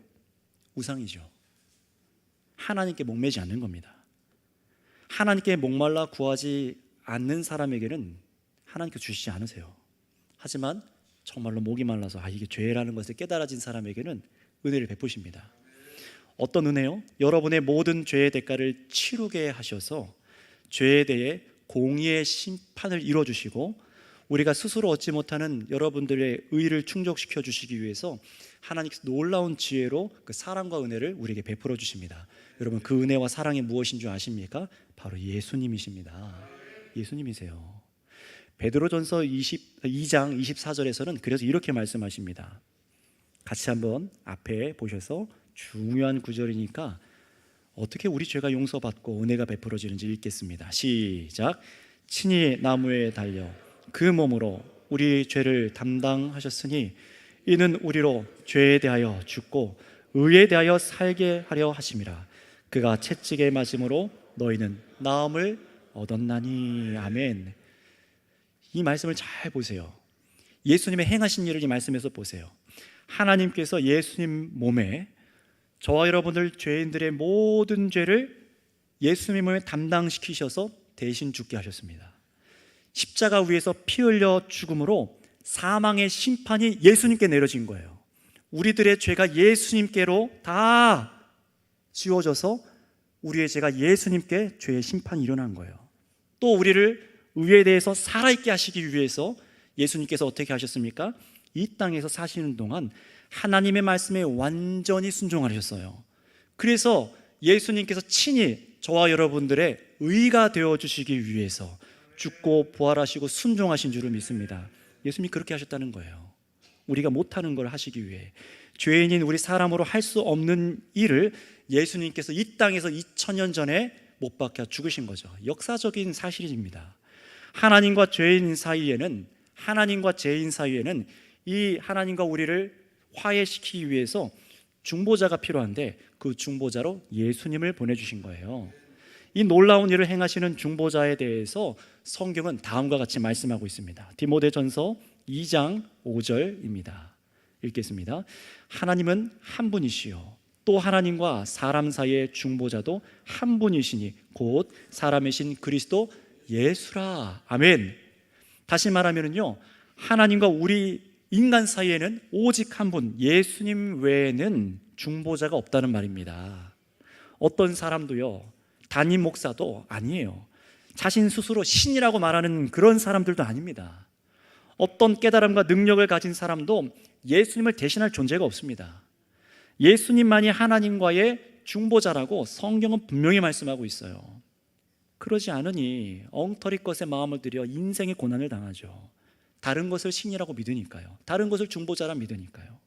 우상이죠. 하나님께 목매지 않는 겁니다. 하나님께 목말라 구하지 않는 사람에게는 하나님께 주시지 않으세요. 하지만 정말로 목이 말라서 이게 죄라는 것을 깨달아진 사람에게는 은혜를 베푸십니다. 어떤 은혜요? 여러분의 모든 죄의 대가를 치르게 하셔서 죄에 대해 공의의 심판을 이뤄주시고 우리가 스스로 얻지 못하는 여러분들의 의를 충족시켜 주시기 위해서 하나님께서 놀라운 지혜로 그 사랑과 은혜를 우리에게 베풀어 주십니다. 여러분, 그 은혜와 사랑이 무엇인 줄 아십니까? 바로 예수님이십니다. 예수님이세요. 베드로전서 2장 24절에서는 그래서 이렇게 말씀하십니다. 같이 한번 앞에 보셔서 중요한 구절이니까 어떻게 우리 죄가 용서받고 은혜가 베풀어지는지 읽겠습니다. 시작. 친히 나무에 달려 그 몸으로 우리 죄를 담당하셨으니 이는 우리로 죄에 대하여 죽고 의에 대하여 살게 하려 하심이라. 그가 채찍에 맞음으로 너희는 나음을 얻었나니. 아멘. 이 말씀을 잘 보세요. 예수님의 행하신 일을 이 말씀에서 보세요. 하나님께서 예수님 몸에 저와 여러분들 죄인들의 모든 죄를 예수님 몸에 담당시키셔서 대신 죽게 하셨습니다. 십자가 위에서 피 흘려 죽음으로 사망의 심판이 예수님께 내려진 거예요. 우리들의 죄가 예수님께로 다 지워져서 우리의 죄가 예수님께 죄의 심판이 일어난 거예요. 또 우리를 의에 대해서 살아있게 하시기 위해서 예수님께서 어떻게 하셨습니까? 이 땅에서 사시는 동안 하나님의 말씀에 완전히 순종하셨어요. 그래서 예수님께서 친히 저와 여러분들의 의가 되어주시기 위해서 죽고 부활하시고 순종하신 줄을 믿습니다. 예수님이 그렇게 하셨다는 거예요. 우리가 못하는 걸 하시기 위해, 죄인인 우리 사람으로 할 수 없는 일을 예수님께서 이 땅에서 2000년 전에 못 박혀 죽으신 거죠. 역사적인 사실입니다. 하나님과 죄인 사이에는 이 하나님과 우리를 화해시키기 위해서 중보자가 필요한데 그 중보자로 예수님을 보내주신 거예요. 이 놀라운 일을 행하시는 중보자에 대해서 성경은 다음과 같이 말씀하고 있습니다. 디모데전서 2장 5절입니다. 읽겠습니다. 하나님은 한 분이시요 또 하나님과 사람 사이의 중보자도 한 분이시니 곧 사람이신 그리스도 예수라. 아멘. 다시 말하면요, 하나님과 우리 인간 사이에는 오직 한 분, 예수님 외에는 중보자가 없다는 말입니다. 어떤 사람도요, 담임 목사도 아니에요. 자신 스스로 신이라고 말하는 그런 사람들도 아닙니다. 어떤 깨달음과 능력을 가진 사람도 예수님을 대신할 존재가 없습니다. 예수님만이 하나님과의 중보자라고 성경은 분명히 말씀하고 있어요. 그러지 않으니 엉터리 것에 마음을 들여 인생의 고난을 당하죠. 다른 것을 신이라고 믿으니까요. 다른 것을 중보자라 믿으니까요.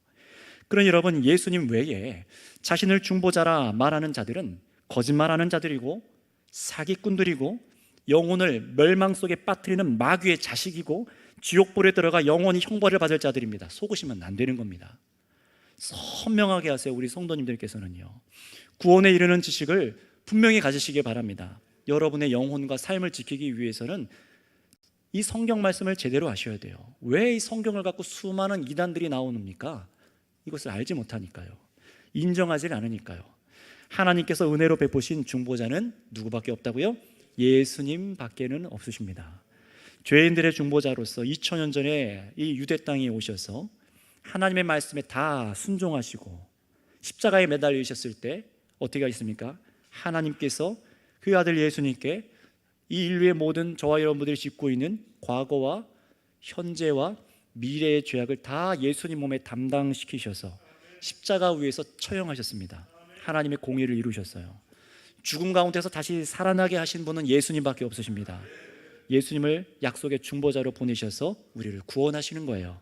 그러니 여러분, 예수님 외에 자신을 중보자라 말하는 자들은 거짓말하는 자들이고 사기꾼들이고 영혼을 멸망 속에 빠뜨리는 마귀의 자식이고 지옥불에 들어가 영원히 형벌을 받을 자들입니다. 속으시면 안 되는 겁니다. 선명하게 하세요. 우리 성도님들께서는요, 구원에 이르는 지식을 분명히 가지시기 바랍니다. 여러분의 영혼과 삶을 지키기 위해서는 이 성경 말씀을 제대로 아셔야 돼요. 왜 이 성경을 갖고 수많은 이단들이 나오는입니까? 이것을 알지 못하니까요. 인정하지 않으니까요. 하나님께서 은혜로 베푸신 중보자는 누구밖에 없다고요? 예수님 밖에는 없으십니다. 죄인들의 중보자로서 2000년 전에 이 유대 땅에 오셔서 하나님의 말씀에 다 순종하시고 십자가에 매달리셨을 때 어떻게 하셨습니까? 하나님께서 그 아들 예수님께 이 인류의 모든 저와 여러분들이 짓고 있는 과거와 현재와 미래의 죄악을 다 예수님 몸에 담당시키셔서 십자가 위에서 처형하셨습니다. 하나님의 공의를 이루셨어요. 죽음 가운데서 다시 살아나게 하신 분은 예수님밖에 없으십니다. 예수님을 약속의 중보자로 보내셔서 우리를 구원하시는 거예요.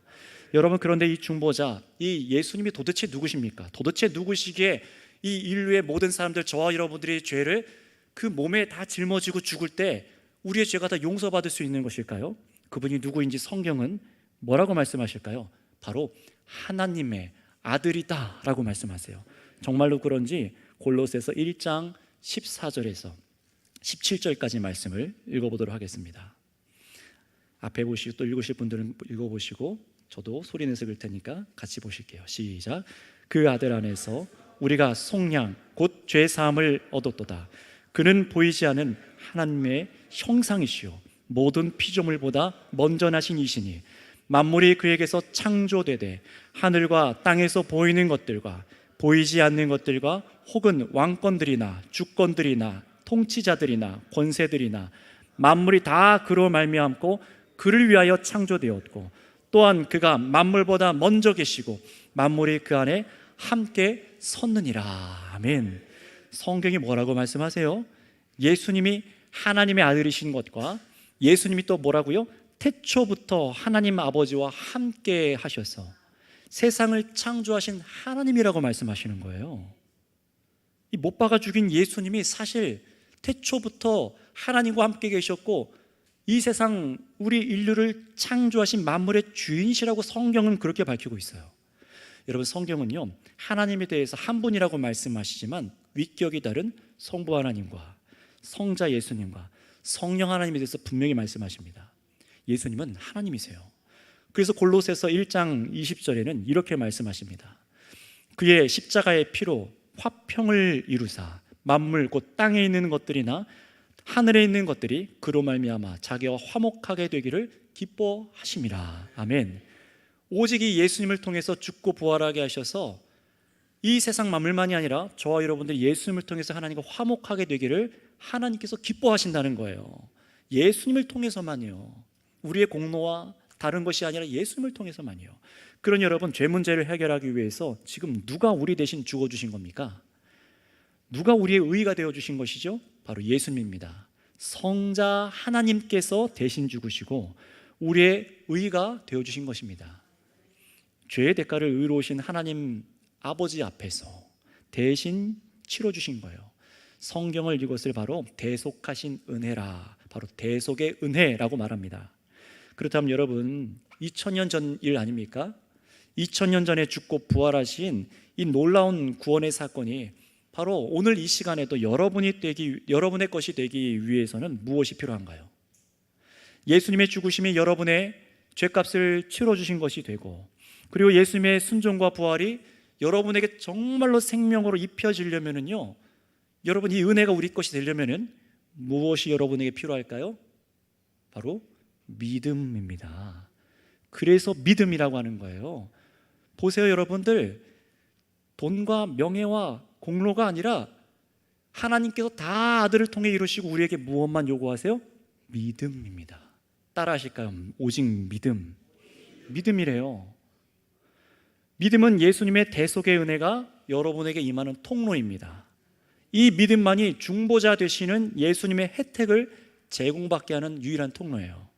여러분, 그런데 이 중보자, 이 예수님이 도대체 누구십니까? 도대체 누구시기에 이 인류의 모든 사람들, 저와 여러분들의 죄를 그 몸에 다 짊어지고 죽을 때 우리의 죄가 다 용서받을 수 있는 것일까요? 그분이 누구인지 성경은 뭐라고 말씀하실까요? 바로 하나님의 아들이다 라고 말씀하세요. 정말로 그런지 골로새서 1장 14절에서 17절까지 말씀을 읽어보도록 하겠습니다. 앞에 보시고 또 읽으실 분들은 읽어보시고 저도 소리내서 읽을 테니까 같이 보실게요. 시작. 그 아들 안에서 우리가 속량 곧 죄사함을 얻었도다. 그는 보이지 않은 하나님의 형상이시요 모든 피조물보다 먼저 나신 이시니 만물이 그에게서 창조되되 하늘과 땅에서 보이는 것들과 보이지 않는 것들과 혹은 왕권들이나 주권들이나 통치자들이나 권세들이나 만물이 다 그로 말미암고 그를 위하여 창조되었고 또한 그가 만물보다 먼저 계시고 만물이 그 안에 함께 섰느니라. 아멘. 성경이 뭐라고 말씀하세요? 예수님이 하나님의 아들이신 것과 예수님이 또 뭐라고요? 태초부터 하나님 아버지와 함께 하셔서 세상을 창조하신 하나님이라고 말씀하시는 거예요. 이 못 박아 죽인 예수님이 사실 태초부터 하나님과 함께 계셨고 이 세상 우리 인류를 창조하신 만물의 주인이시라고 성경은 그렇게 밝히고 있어요. 여러분, 성경은요 하나님에 대해서 한 분이라고 말씀하시지만 위격이 다른 성부 하나님과 성자 예수님과 성령 하나님에 대해서 분명히 말씀하십니다. 예수님은 하나님이세요. 그래서 골로새서 1장 20절에는 이렇게 말씀하십니다. 그의 십자가의 피로 화평을 이루사 만물 곧 땅에 있는 것들이나 하늘에 있는 것들이 그로 말미암아 자기와 화목하게 되기를 기뻐하심이라. 아멘. 오직 이 예수님을 통해서 죽고 부활하게 하셔서 이 세상 만물만이 아니라 저와 여러분들이 예수님을 통해서 하나님과 화목하게 되기를 하나님께서 기뻐하신다는 거예요. 예수님을 통해서만요. 우리의 공로와 다른 것이 아니라 예수님을 통해서만요. 그러니 여러분, 죄 문제를 해결하기 위해서 지금 누가 우리 대신 죽어주신 겁니까? 누가 우리의 의가 되어주신 것이죠? 바로 예수님입니다. 성자 하나님께서 대신 죽으시고 우리의 의가 되어주신 것입니다. 죄의 대가를 의로우신 하나님 아버지 앞에서 대신 치러주신 거예요. 성경을 이것을 바로 대속하신 은혜라, 바로 대속의 은혜라고 말합니다. 그렇다면 여러분, 2000년 전 일 아닙니까? 2000년 전에 죽고 부활하신 이 놀라운 구원의 사건이 바로 오늘 이 시간에도 여러분의 것이 되기 위해서는 무엇이 필요한가요? 예수님의 죽으심이 여러분의 죄값을 치러주신 것이 되고, 그리고 예수님의 순종과 부활이 여러분에게 정말로 생명으로 입혀지려면요, 여러분 이 은혜가 우리 것이 되려면은 무엇이 여러분에게 필요할까요? 바로 믿음입니다. 그래서 믿음이라고 하는 거예요. 보세요, 여러분들, 돈과 명예와 공로가 아니라 하나님께서 다 아들을 통해 이루시고 우리에게 무엇만 요구하세요? 믿음입니다. 따라 하실까요? 오직 믿음. 믿음이래요. 믿음은 예수님의 대속의 은혜가 여러분에게 임하는 통로입니다. 이 믿음만이 중보자 되시는 예수님의 혜택을 제공받게 하는 유일한 통로예요.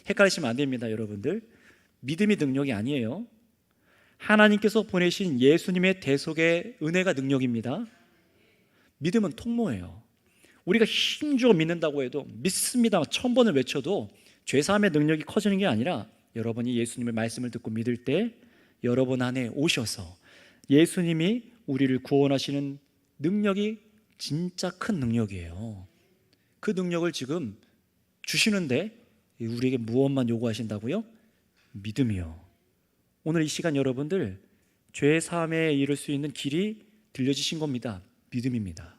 헷갈리시면 안 됩니다, 여러분들. 믿음이 능력이 아니에요. 하나님께서 보내신 예수님의 대속의 은혜가 능력입니다. 믿음은 통로예요. 우리가 힘주어 믿는다고 해도 믿습니다 1000번을 외쳐도 죄사함의 능력이 커지는 게 아니라, 여러분이 예수님의 말씀을 듣고 믿을 때 여러분 안에 오셔서 예수님이 우리를 구원하시는 능력이 진짜 큰 능력이에요. 그 능력을 지금 주시는데 우리에게 무엇만 요구하신다고요? 믿음이요. 오늘 이 시간 여러분들, 죄 사함에 이를 수 있는 길이 들려주신 겁니다. 믿음입니다.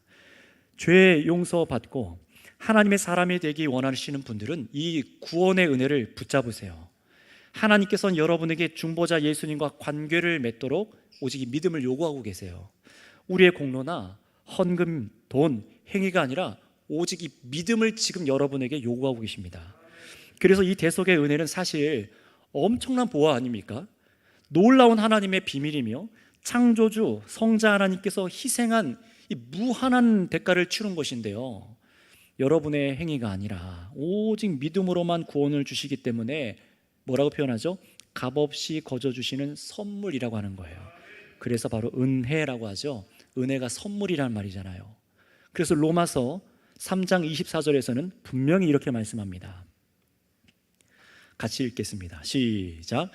죄 용서 받고 하나님의 사람이 되기 원하시는 분들은 이 구원의 은혜를 붙잡으세요. 하나님께서는 여러분에게 중보자 예수님과 관계를 맺도록 오직 이 믿음을 요구하고 계세요. 우리의 공로나 헌금, 돈, 행위가 아니라 오직 이 믿음을 지금 여러분에게 요구하고 계십니다. 그래서 이 대속의 은혜는 사실 엄청난 보화 아닙니까? 놀라운 하나님의 비밀이며 창조주 성자 하나님께서 희생한 이 무한한 대가를 치른 것인데요, 여러분의 행위가 아니라 오직 믿음으로만 구원을 주시기 때문에 뭐라고 표현하죠? 값없이 거저주시는 선물이라고 하는 거예요. 그래서 바로 은혜라고 하죠. 은혜가 선물이란 말이잖아요. 그래서 로마서 3장 24절에서는 분명히 이렇게 말씀합니다. 같이 읽겠습니다. 시작.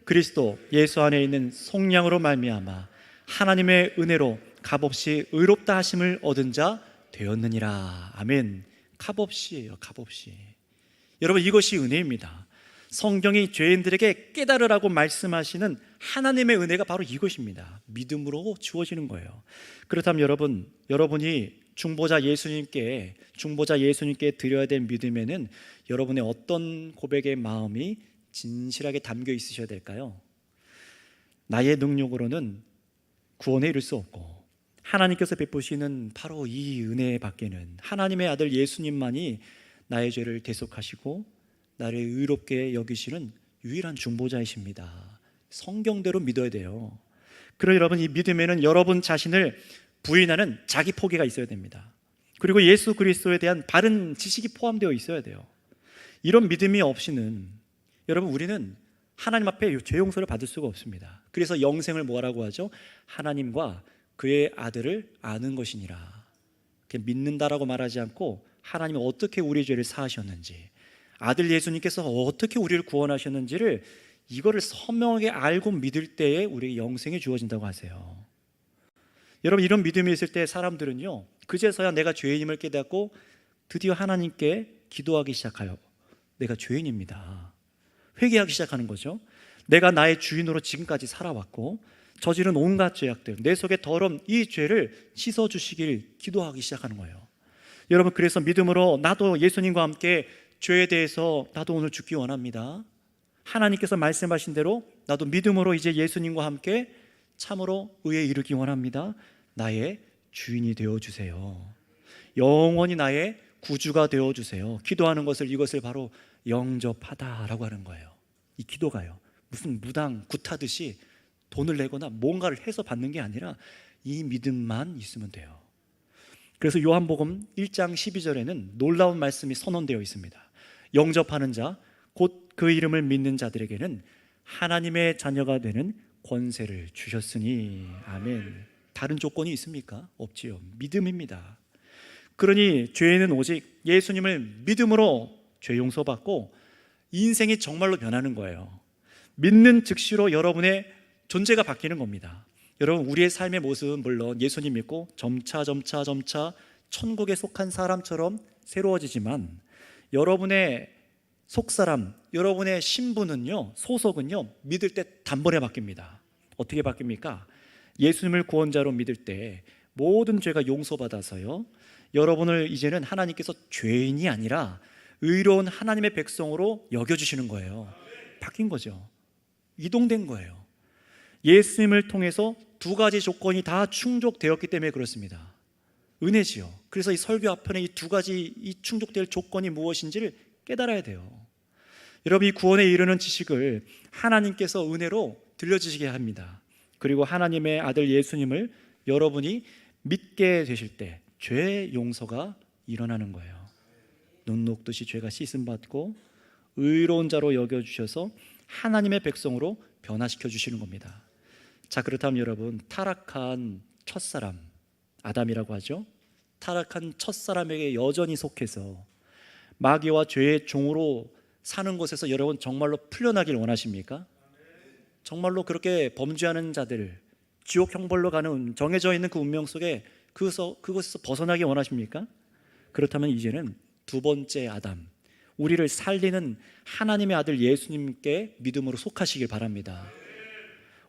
그리스도 예수 안에 있는 속량으로 말미암아 하나님의 은혜로 값없이 의롭다 하심을 얻은 자 되었느니라. 아멘. 값없이예요. 값없이. 여러분, 이것이 은혜입니다. 성경이 죄인들에게 깨달으라고 말씀하시는 하나님의 은혜가 바로 이것입니다. 믿음으로 주어지는 거예요. 그렇다면 여러분이 중보자 예수님께 드려야 될 믿음에는 여러분의 어떤 고백의 마음이 진실하게 담겨 있으셔야 될까요? 나의 능력으로는 구원에 이를 수 없고 하나님께서 베푸시는 바로 이 은혜 밖에는 하나님의 아들 예수님만이 나의 죄를 대속하시고 나를 의롭게 여기시는 유일한 중보자이십니다. 성경대로 믿어야 돼요. 그러나 여러분, 이 믿음에는 여러분 자신을 부인하는 자기 포기가 있어야 됩니다. 그리고 예수 그리스도에 대한 바른 지식이 포함되어 있어야 돼요. 이런 믿음이 없이는 여러분, 우리는 하나님 앞에 죄 용서를 받을 수가 없습니다. 그래서 영생을 뭐라고 하죠? 하나님과 그의 아들을 아는 것이니라. 믿는다라고 말하지 않고 하나님이 어떻게 우리의 죄를 사하셨는지, 아들 예수님께서 어떻게 우리를 구원하셨는지를 이거를 선명하게 알고 믿을 때에 우리에게 영생이 주어진다고 하세요. 여러분, 이런 믿음이 있을 때 사람들은요, 그제서야 내가 죄인임을 깨닫고 드디어 하나님께 기도하기 시작해요. 내가 죄인입니다. 회개하기 시작하는 거죠. 내가 나의 주인으로 지금까지 살아왔고 저지른 온갖 죄악들, 내 속에 더러운 이 죄를 씻어주시길 기도하기 시작하는 거예요. 여러분, 그래서 믿음으로 나도 예수님과 함께 죄에 대해서 나도 오늘 죽기 원합니다. 하나님께서 말씀하신 대로 나도 믿음으로 이제 예수님과 함께 참으로 의에 이르기 원합니다. 나의 주인이 되어주세요. 영원히 나의 구주가 되어주세요. 기도하는 이것을 바로 영접하다라고 하는 거예요. 이 기도가요, 무슨 무당 굿하듯이 돈을 내거나 뭔가를 해서 받는 게 아니라 이 믿음만 있으면 돼요. 그래서 요한복음 1장 12절에는 놀라운 말씀이 선언되어 있습니다. 영접하는 자, 곧 그 이름을 믿는 자들에게는 하나님의 자녀가 되는 권세를 주셨으니. 아멘. 다른 조건이 있습니까? 없지요. 믿음입니다. 그러니 죄인은 오직 예수님을 믿음으로 죄 용서받고 인생이 정말로 변하는 거예요. 믿는 즉시로 여러분의 존재가 바뀌는 겁니다. 여러분, 우리의 삶의 모습은 물론 예수님 믿고 점차 천국에 속한 사람처럼 새로워지지만 여러분의 속사람, 여러분의 신분은요, 소속은요, 믿을 때 단번에 바뀝니다. 어떻게 바뀝니까? 예수님을 구원자로 믿을 때 모든 죄가 용서받아서요, 여러분을 이제는 하나님께서 죄인이 아니라 의로운 하나님의 백성으로 여겨주시는 거예요. 바뀐 거죠. 이동된 거예요. 예수님을 통해서 두 가지 조건이 다 충족되었기 때문에 그렇습니다. 은혜지요. 그래서 이 설교 앞편에 이 두 가지 이 충족될 조건이 무엇인지를 깨달아야 돼요. 여러분, 이 구원에 이르는 지식을 하나님께서 은혜로 들려주시게 합니다. 그리고 하나님의 아들 예수님을 여러분이 믿게 되실 때 죄 용서가 일어나는 거예요. 눈 녹듯이 죄가 씻음 받고 의로운 자로 여겨주셔서 하나님의 백성으로 변화시켜 주시는 겁니다. 자, 그렇다면 여러분, 타락한 첫사람, 아담이라고 하죠. 타락한 첫사람에게 여전히 속해서 마귀와 죄의 종으로 사는 곳에서 여러분 정말로 풀려나길 원하십니까? 정말로 그렇게 범죄하는 자들, 지옥 형벌로 가는 정해져 있는 그 운명 속에 그것에서 벗어나기 원하십니까? 그렇다면 이제는 두 번째 아담, 우리를 살리는 하나님의 아들 예수님께 믿음으로 속하시길 바랍니다.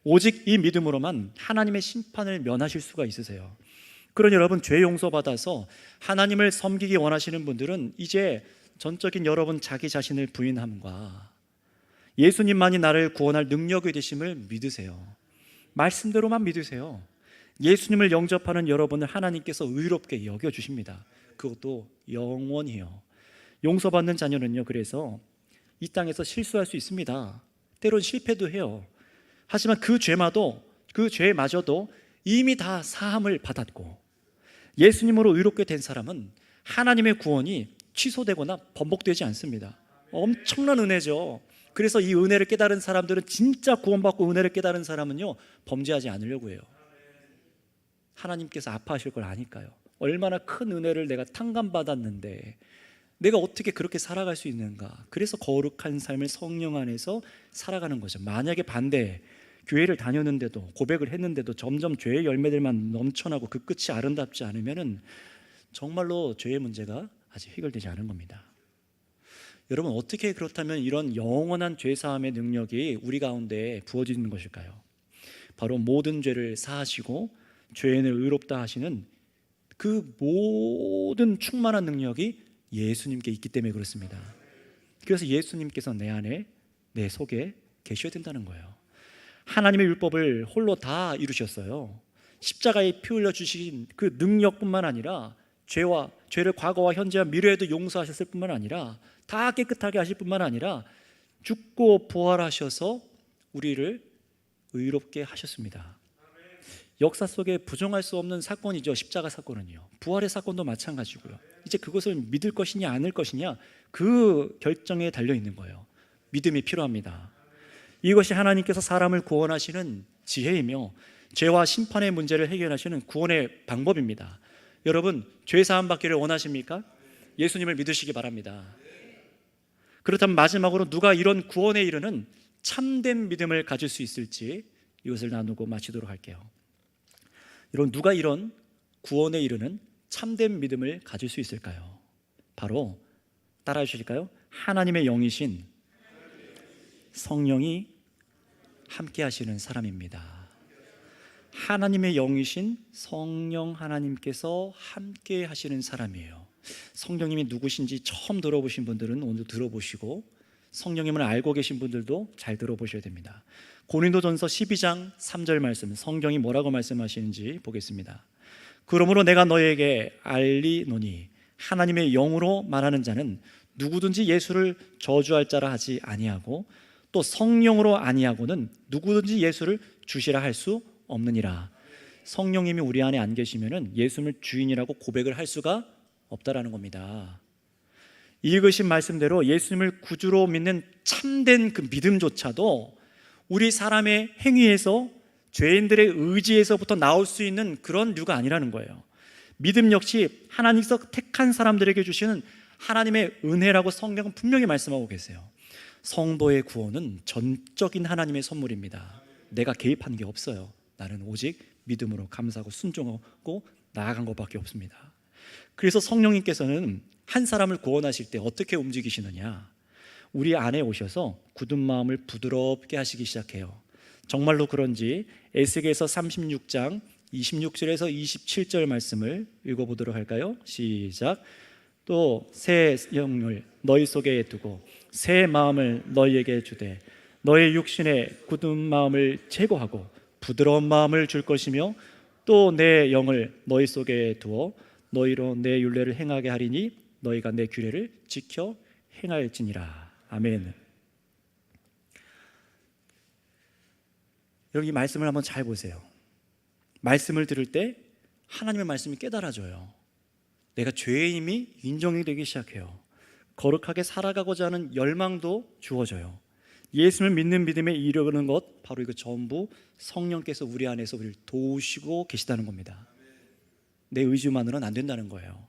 오직 이 믿음으로만 하나님의 심판을 면하실 수가 있으세요. 그러니 여러분, 죄 용서받아서 하나님을 섬기기 원하시는 분들은 이제 전적인 여러분 자기 자신을 부인함과 예수님만이 나를 구원할 능력이 되심을 믿으세요. 말씀대로만 믿으세요. 예수님을 영접하는 여러분을 하나님께서 의롭게 여겨주십니다. 그것도 영원히요. 용서받는 자녀는요, 그래서 이 땅에서 실수할 수 있습니다. 때론 실패도 해요. 하지만 그 죄마저도 이미 다 사함을 받았고, 예수님으로 의롭게 된 사람은 하나님의 구원이 취소되거나 번복되지 않습니다. 엄청난 은혜죠. 그래서 이 은혜를 깨달은 사람들은, 진짜 구원받고 은혜를 깨달은 사람은요, 범죄하지 않으려고 해요. 하나님께서 아파하실 걸 아니까요. 얼마나 큰 은혜를 내가 탕감받았는데 내가 어떻게 그렇게 살아갈 수 있는가. 그래서 거룩한 삶을 성령 안에서 살아가는 거죠. 만약에 반대, 교회를 다녔는데도, 고백을 했는데도 점점 죄의 열매들만 넘쳐나고 그 끝이 아름답지 않으면 정말로 죄의 문제가 아직 해결되지 않은 겁니다. 여러분, 어떻게 그렇다면 이런 영원한 죄사함의 능력이 우리 가운데 부어지는 것일까요? 바로 모든 죄를 사하시고 죄인을 의롭다 하시는 그 모든 충만한 능력이 예수님께 있기 때문에 그렇습니다. 그래서 예수님께서 내 안에, 내 속에 계셔야 된다는 거예요. 하나님의 율법을 홀로 다 이루셨어요. 십자가에 피 흘려 주신 그 능력뿐만 아니라 죄를 과거와 현재와 미래에도 용서하셨을 뿐만 아니라 다 깨끗하게 하실 뿐만 아니라 죽고 부활하셔서 우리를 의롭게 하셨습니다. 역사 속에 부정할 수 없는 사건이죠. 십자가 사건은요. 부활의 사건도 마찬가지고요. 이제 그것을 믿을 것이냐 아닐 것이냐, 그 결정에 달려 있는 거예요. 믿음이 필요합니다. 이것이 하나님께서 사람을 구원하시는 지혜이며 죄와 심판의 문제를 해결하시는 구원의 방법입니다. 여러분, 죄 사함 받기를 원하십니까? 예수님을 믿으시기 바랍니다. 그렇다면 마지막으로 누가 이런 구원에 이르는 참된 믿음을 가질 수 있을지 이것을 나누고 마치도록 할게요. 여러분, 누가 이런 구원에 이르는 참된 믿음을 가질 수 있을까요? 바로 따라해 주실까요? 하나님의 영이신 성령이 함께 하시는 사람입니다. 하나님의 영이신 성령 하나님께서 함께 하시는 사람이에요. 성령님이 누구신지 처음 들어보신 분들은 오늘 들어보시고, 성령님을 알고 계신 분들도 잘 들어보셔야 됩니다. 고린도전서 12장 3절 말씀, 성경이 뭐라고 말씀하시는지 보겠습니다. 그러므로 내가 너에게 알리노니 하나님의 영으로 말하는 자는 누구든지 예수를 저주할 자라 하지 아니하고 또 성령으로 아니하고는 누구든지 예수를 주시라 할 수 없느니라. 성령님이 우리 안에 안 계시면은 예수님을 주인이라고 고백을 할 수가 없다라는 겁니다. 읽으신 말씀대로 예수님을 구주로 믿는 참된 그 믿음조차도 우리 사람의 행위에서, 죄인들의 의지에서부터 나올 수 있는 그런 류가 아니라는 거예요. 믿음 역시 하나님께서 택한 사람들에게 주시는 하나님의 은혜라고 성경은 분명히 말씀하고 계세요. 성도의 구원은 전적인 하나님의 선물입니다. 내가 개입한 게 없어요. 나는 오직 믿음으로 감사하고 순종하고 나아간 것밖에 없습니다. 그래서 성령님께서는 한 사람을 구원하실 때 어떻게 움직이시느냐, 우리 안에 오셔서 굳은 마음을 부드럽게 하시기 시작해요. 정말로 그런지 에스겔서 36장 26절에서 27절 말씀을 읽어보도록 할까요? 시작. 또 새 영을 너희 속에 두고 새 마음을 너희에게 주되 너희 육신의 굳은 마음을 제거하고 부드러운 마음을 줄 것이며 또 내 영을 너희 속에 두어 너희로 내 율례를 행하게 하리니 너희가 내 규례를 지켜 행할지니라. 아멘. 여러분, 이 말씀을 한번 잘 보세요. 말씀을 들을 때 하나님의 말씀이 깨달아져요. 내가 죄인임이 인정이 되기 시작해요. 거룩하게 살아가고자 하는 열망도 주어져요. 예수를 믿는 믿음에 이르는 것, 바로 이거 전부 성령께서 우리 안에서 우리를 도우시고 계시다는 겁니다. 내 의지만으로는 안 된다는 거예요.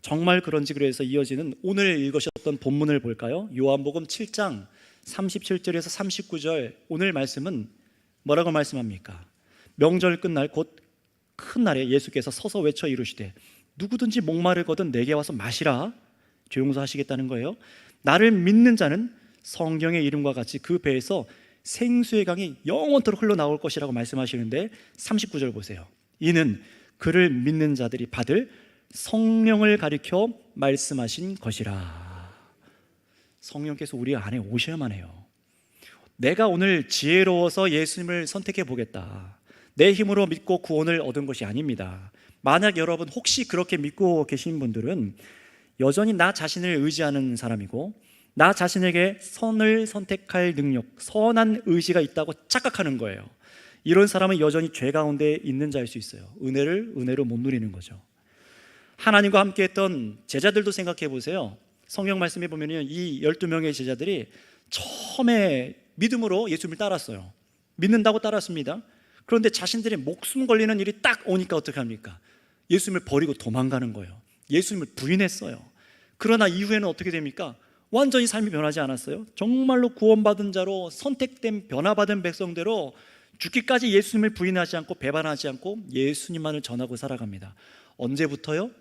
정말 그런지 그래서 이어지는 오늘 읽으셨던 본문을 볼까요? 요한복음 7장 37절에서 39절. 오늘 말씀은 뭐라고 말씀합니까? 명절 끝날 곧 큰 날에 예수께서 서서 외쳐 이르시되 누구든지 목마르거든 내게 와서 마시라. 죄용서하시겠다는 거예요. 나를 믿는 자는 성경의 이름과 같이 그 배에서 생수의 강이 영원토록 흘러나올 것이라고 말씀하시는데 39절 보세요. 이는 그를 믿는 자들이 받을 성령을 가리켜 말씀하신 것이라. 성령께서 우리 안에 오셔야만 해요. 내가 오늘 지혜로워서 예수님을 선택해 보겠다, 내 힘으로 믿고 구원을 얻은 것이 아닙니다. 만약 여러분 혹시 그렇게 믿고 계신 분들은 여전히 나 자신을 의지하는 사람이고 나 자신에게 선을 선택할 능력, 선한 의지가 있다고 착각하는 거예요. 이런 사람은 여전히 죄 가운데 있는 자일 수 있어요. 은혜를 은혜로 못 누리는 거죠. 하나님과 함께 했던 제자들도 생각해 보세요. 성경 말씀에 보면 이 12명의 제자들이 처음에 믿음으로 예수님을 따랐어요. 믿는다고 따랐습니다. 그런데 자신들의 목숨 걸리는 일이 딱 오니까 어떻게 합니까? 예수님을 버리고 도망가는 거예요. 예수님을 부인했어요. 그러나 이후에는 어떻게 됩니까? 완전히 삶이 변하지 않았어요. 정말로 구원받은 자로 선택된 변화받은 백성대로 죽기까지 예수님을 부인하지 않고 배반하지 않고 예수님만을 전하고 살아갑니다. 언제부터요?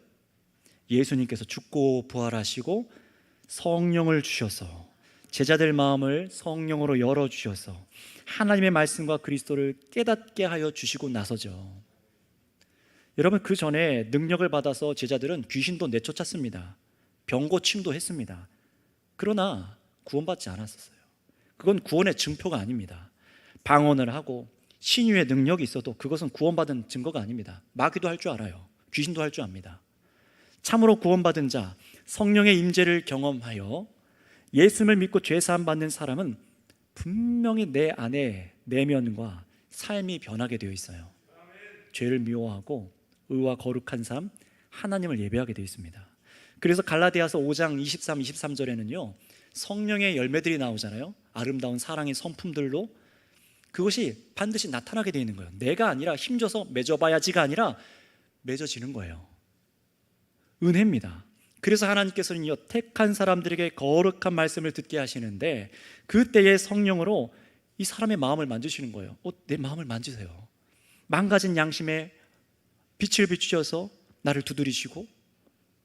예수님께서 죽고 부활하시고 성령을 주셔서 제자들 마음을 성령으로 열어주셔서 하나님의 말씀과 그리스도를 깨닫게 하여 주시고 나서죠. 여러분, 그 전에 능력을 받아서 제자들은 귀신도 내쫓았습니다. 병 고침도 했습니다. 그러나 구원받지 않았었어요. 그건 구원의 증표가 아닙니다. 방언을 하고 신유의 능력이 있어도 그것은 구원받은 증거가 아닙니다. 마귀도 할 줄 알아요. 귀신도 할 줄 압니다. 참으로 구원받은 자, 성령의 임재를 경험하여 예수님을 믿고 죄 사함 받는 사람은 분명히 내 안에 내면과 삶이 변하게 되어 있어요. 죄를 미워하고 의와 거룩한 삶, 하나님을 예배하게 되어 있습니다. 그래서 갈라디아서 5장 23, 23절에는요 성령의 열매들이 나오잖아요. 아름다운 사랑의 성품들로. 그것이 반드시 나타나게 되어 있는 거예요. 내가 아니라 힘줘서 맺어봐야지가 아니라 맺어지는 거예요. 은혜입니다. 그래서 하나님께서는요 택한 사람들에게 거룩한 말씀을 듣게 하시는데 그때의 성령으로 이 사람의 마음을 만지시는 거예요. 내 마음을 만지세요. 망가진 양심에 빛을 비추셔서 나를 두드리시고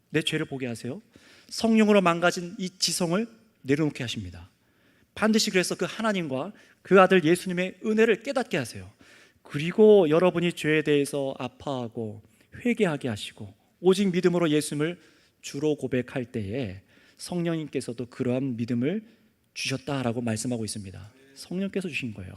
내 죄를 보게 하세요. 성령으로 망가진 이 지성을 내려놓게 하십니다. 반드시 그래서 그 하나님과 그 아들 예수님의 은혜를 깨닫게 하세요. 그리고 여러분이 죄에 대해서 아파하고 회개하게 하시고 오직 믿음으로 예수님을 주로 고백할 때에 성령님께서도 그러한 믿음을 주셨다라고 말씀하고 있습니다. 성령께서 주신 거예요.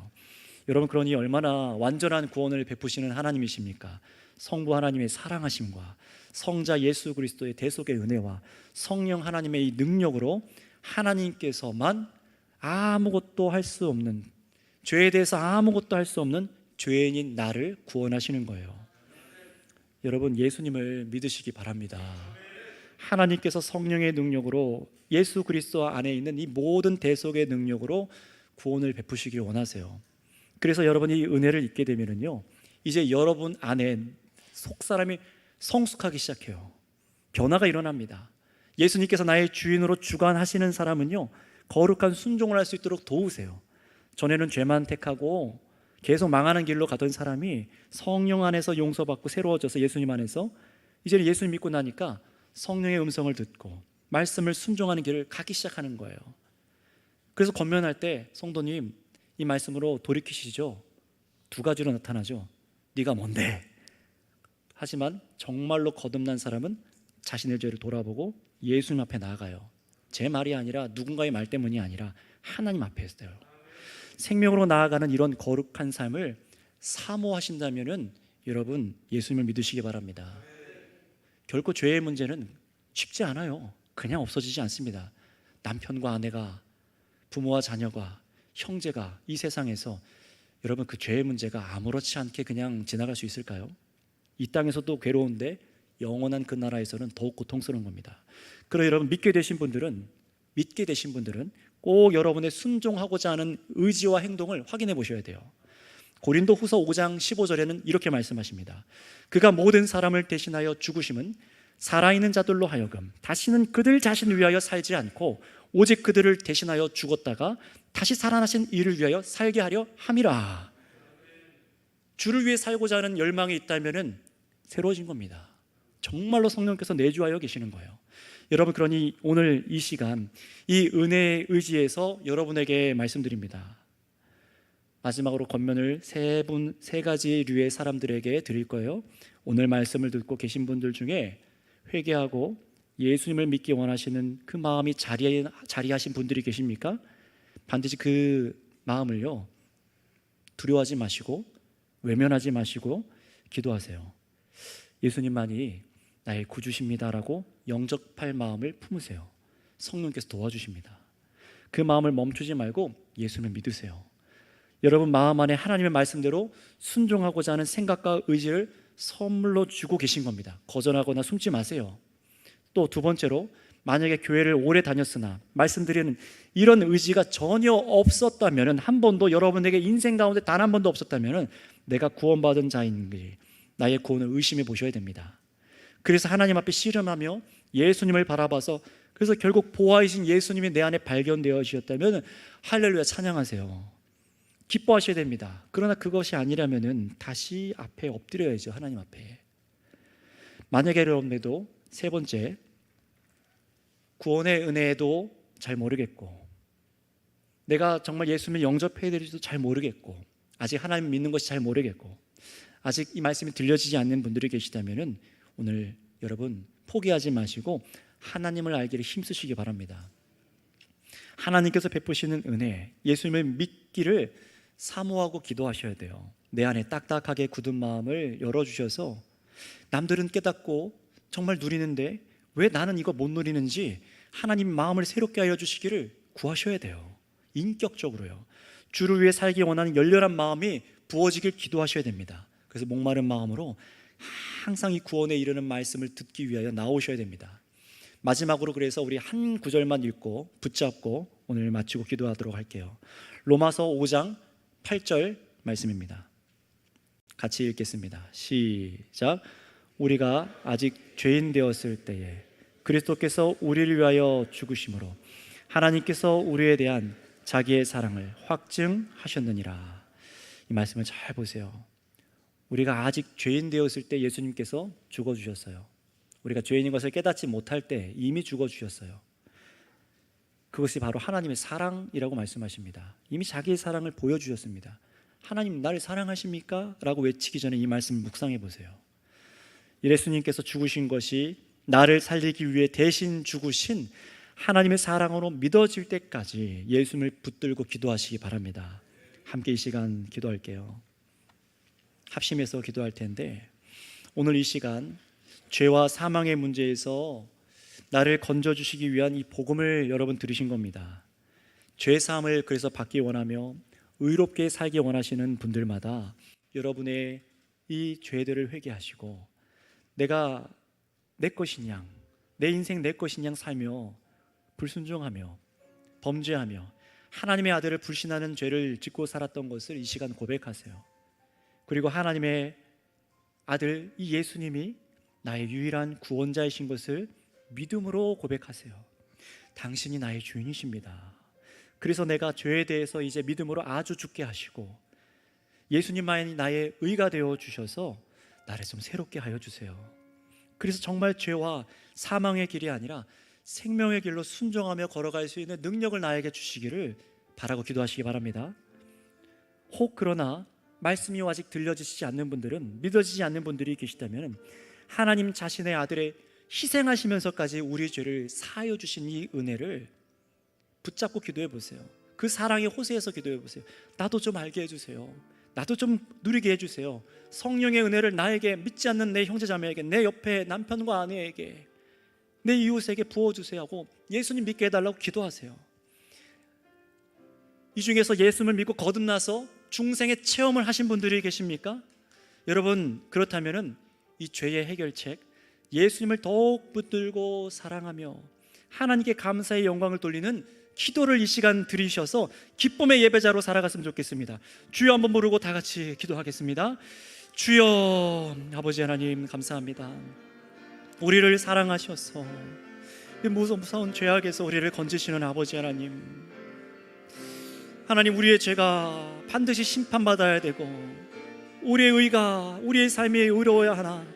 여러분, 그러니 얼마나 완전한 구원을 베푸시는 하나님이십니까? 성부 하나님의 사랑하심과 성자 예수 그리스도의 대속의 은혜와 성령 하나님의 이 능력으로 하나님께서만 아무것도 할 수 없는, 죄에 대해서 아무것도 할 수 없는 죄인인 나를 구원하시는 거예요. 여러분, 예수님을 믿으시기 바랍니다. 하나님께서 성령의 능력으로 예수 그리스도 안에 있는 이 모든 대속의 능력으로 구원을 베푸시길 원하세요. 그래서 여러분이 이 은혜를 잊게 되면요 이제 여러분 안에 속사람이 성숙하기 시작해요. 변화가 일어납니다. 예수님께서 나의 주인으로 주관하시는 사람은요, 거룩한 순종을 할 수 있도록 도우세요. 전에는 죄만 택하고 계속 망하는 길로 가던 사람이 성령 안에서 용서받고 새로워져서 예수님 안에서 이제는 예수님 믿고 나니까 성령의 음성을 듣고 말씀을 순종하는 길을 가기 시작하는 거예요. 그래서 권면할 때 성도님, 이 말씀으로 돌이키시죠. 두 가지로 나타나죠. 네가 뭔데? 하지만 정말로 거듭난 사람은 자신의 죄를 돌아보고 예수님 앞에 나아가요. 제 말이 아니라 누군가의 말 때문이 아니라 하나님 앞에 있어요. 생명으로 나아가는 이런 거룩한 삶을 사모하신다면 여러분 예수님을 믿으시기 바랍니다. 결코 죄의 문제는 쉽지 않아요. 그냥 없어지지 않습니다. 남편과 아내가, 부모와 자녀가, 형제가 이 세상에서 여러분 그 죄의 문제가 아무렇지 않게 그냥 지나갈 수 있을까요? 이 땅에서도 괴로운데 영원한 그 나라에서는 더욱 고통스러운 겁니다. 그러나 여러분 믿게 되신 분들은 꼭 여러분의 순종하고자 하는 의지와 행동을 확인해 보셔야 돼요. 고린도 후서 5장 15절에는 이렇게 말씀하십니다. 그가 모든 사람을 대신하여 죽으심은 살아있는 자들로 하여금 다시는 그들 자신을 위하여 살지 않고 오직 그들을 대신하여 죽었다가 다시 살아나신 이를 위하여 살게 하려 함이라. 주를 위해 살고자 하는 열망이 있다면 새로워진 겁니다. 정말로 성령께서 내주하여 계시는 거예요. 여러분, 그러니 오늘 이 시간 이 은혜의 의지에서 여러분에게 말씀드립니다. 마지막으로 권면을 세 가지 류의 사람들에게 드릴 거예요. 오늘 말씀을 듣고 계신 분들 중에 회개하고 예수님을 믿기 원하시는 그 마음이 자리하신 분들이 계십니까? 반드시 그 마음을요, 두려워하지 마시고 외면하지 마시고 기도하세요. 예수님만이 나의 구주십니다라고 영접할 마음을 품으세요. 성령께서 도와주십니다. 그 마음을 멈추지 말고 예수님을 믿으세요. 여러분 마음 안에 하나님의 말씀대로 순종하고자 하는 생각과 의지를 선물로 주고 계신 겁니다. 거절하거나 숨지 마세요. 또 두 번째로, 만약에 교회를 오래 다녔으나 말씀드리는 이런 의지가 전혀 없었다면, 한 번도 여러분에게 인생 가운데 단 한 번도 없었다면 내가 구원받은 자인지 나의 구원을 의심해 보셔야 됩니다. 그래서 하나님 앞에 씨름하며 예수님을 바라봐서, 그래서 결국 보아이신 예수님이 내 안에 발견되어지셨다면 할렐루야 찬양하세요. 기뻐하셔야 됩니다. 그러나 그것이 아니라면 다시 앞에 엎드려야죠. 하나님 앞에. 만약에 여러분들도 세 번째, 구원의 은혜에도 잘 모르겠고 내가 정말 예수님을 영접해야 될지도 잘 모르겠고 아직 하나님 믿는 것이 잘 모르겠고 아직 이 말씀이 들려지지 않는 분들이 계시다면 오늘 여러분 포기하지 마시고 하나님을 알기를 힘쓰시기 바랍니다. 하나님께서 베푸시는 은혜, 예수님을 믿기를 사모하고 기도하셔야 돼요. 내 안에 딱딱하게 굳은 마음을 열어주셔서 남들은 깨닫고 정말 누리는데 왜 나는 이거 못 누리는지 하나님 마음을 새롭게 하여 주시기를 구하셔야 돼요. 인격적으로요. 주를 위해 살기 원하는 열렬한 마음이 부어지길 기도하셔야 됩니다. 그래서 목마른 마음으로 항상 이 구원에 이르는 말씀을 듣기 위하여 나오셔야 됩니다. 마지막으로 그래서 우리 한 구절만 읽고 붙잡고 오늘 마치고 기도하도록 할게요. 로마서 5장 8절 말씀입니다. 같이 읽겠습니다. 시작. 우리가 아직 죄인 되었을 때에 그리스도께서 우리를 위하여 죽으심으로 하나님께서 우리에 대한 자기의 사랑을 확증하셨느니라. 이 말씀을 잘 보세요. 우리가 아직 죄인 되었을 때 예수님께서 죽어주셨어요. 우리가 죄인인 것을 깨닫지 못할 때 이미 죽어주셨어요. 그것이 바로 하나님의 사랑이라고 말씀하십니다. 이미 자기의 사랑을 보여주셨습니다. 하나님 나를 사랑하십니까? 라고 외치기 전에 이 말씀을 묵상해 보세요. 예수님께서 죽으신 것이 나를 살리기 위해 대신 죽으신 하나님의 사랑으로 믿어질 때까지 예수님을 붙들고 기도하시기 바랍니다. 함께 이 시간 기도할게요. 합심해서 기도할 텐데 오늘 이 시간 죄와 사망의 문제에서 나를 건져주시기 위한 이 복음을 여러분 들으신 겁니다. 죄 사함을 그래서 받기 원하며 의롭게 살기 원하시는 분들마다 여러분의 이 죄들을 회개하시고 내가 내 것인 양, 내 인생 내 것인 양 살며 불순종하며 범죄하며 하나님의 아들을 불신하는 죄를 짓고 살았던 것을 이 시간 고백하세요. 그리고 하나님의 아들 이 예수님이 나의 유일한 구원자이신 것을 믿음으로 고백하세요. 당신이 나의 주인이십니다. 그래서 내가 죄에 대해서 이제 믿음으로 아주 죽게 하시고 예수님만이 나의 의가 되어 주셔서 나를 좀 새롭게 하여 주세요. 그래서 정말 죄와 사망의 길이 아니라 생명의 길로 순종하며 걸어갈 수 있는 능력을 나에게 주시기를 바라고 기도하시기 바랍니다. 혹 그러나 말씀이 아직 들려지지 않는 분들은, 믿어지지 않는 분들이 계시다면 하나님 자신의 아들의 희생하시면서까지 우리 죄를 사하여 주신 이 은혜를 붙잡고 기도해 보세요. 그 사랑의 호세에서 기도해 보세요. 나도 좀 알게 해주세요. 나도 좀 누리게 해주세요. 성령의 은혜를 나에게, 믿지 않는 내 형제자매에게, 내 옆에 남편과 아내에게, 내 이웃에게 부어주세요 하고 예수님 믿게 해달라고 기도하세요. 이 중에서 예수님을 믿고 거듭나서 중생의 체험을 하신 분들이 계십니까? 여러분, 그렇다면 이 죄의 해결책, 예수님을 더욱 붙들고 사랑하며 하나님께 감사의 영광을 돌리는 기도를 이 시간 드리셔서 기쁨의 예배자로 살아갔으면 좋겠습니다. 주여 한번 부르고 다 같이 기도하겠습니다. 주여, 아버지 하나님 감사합니다. 우리를 사랑하셔서 이 무서운 죄악에서 우리를 건지시는 아버지 하나님, 하나님, 우리의 죄가 반드시 심판받아야 되고 우리의 의가, 우리의 삶이 의로워야 하나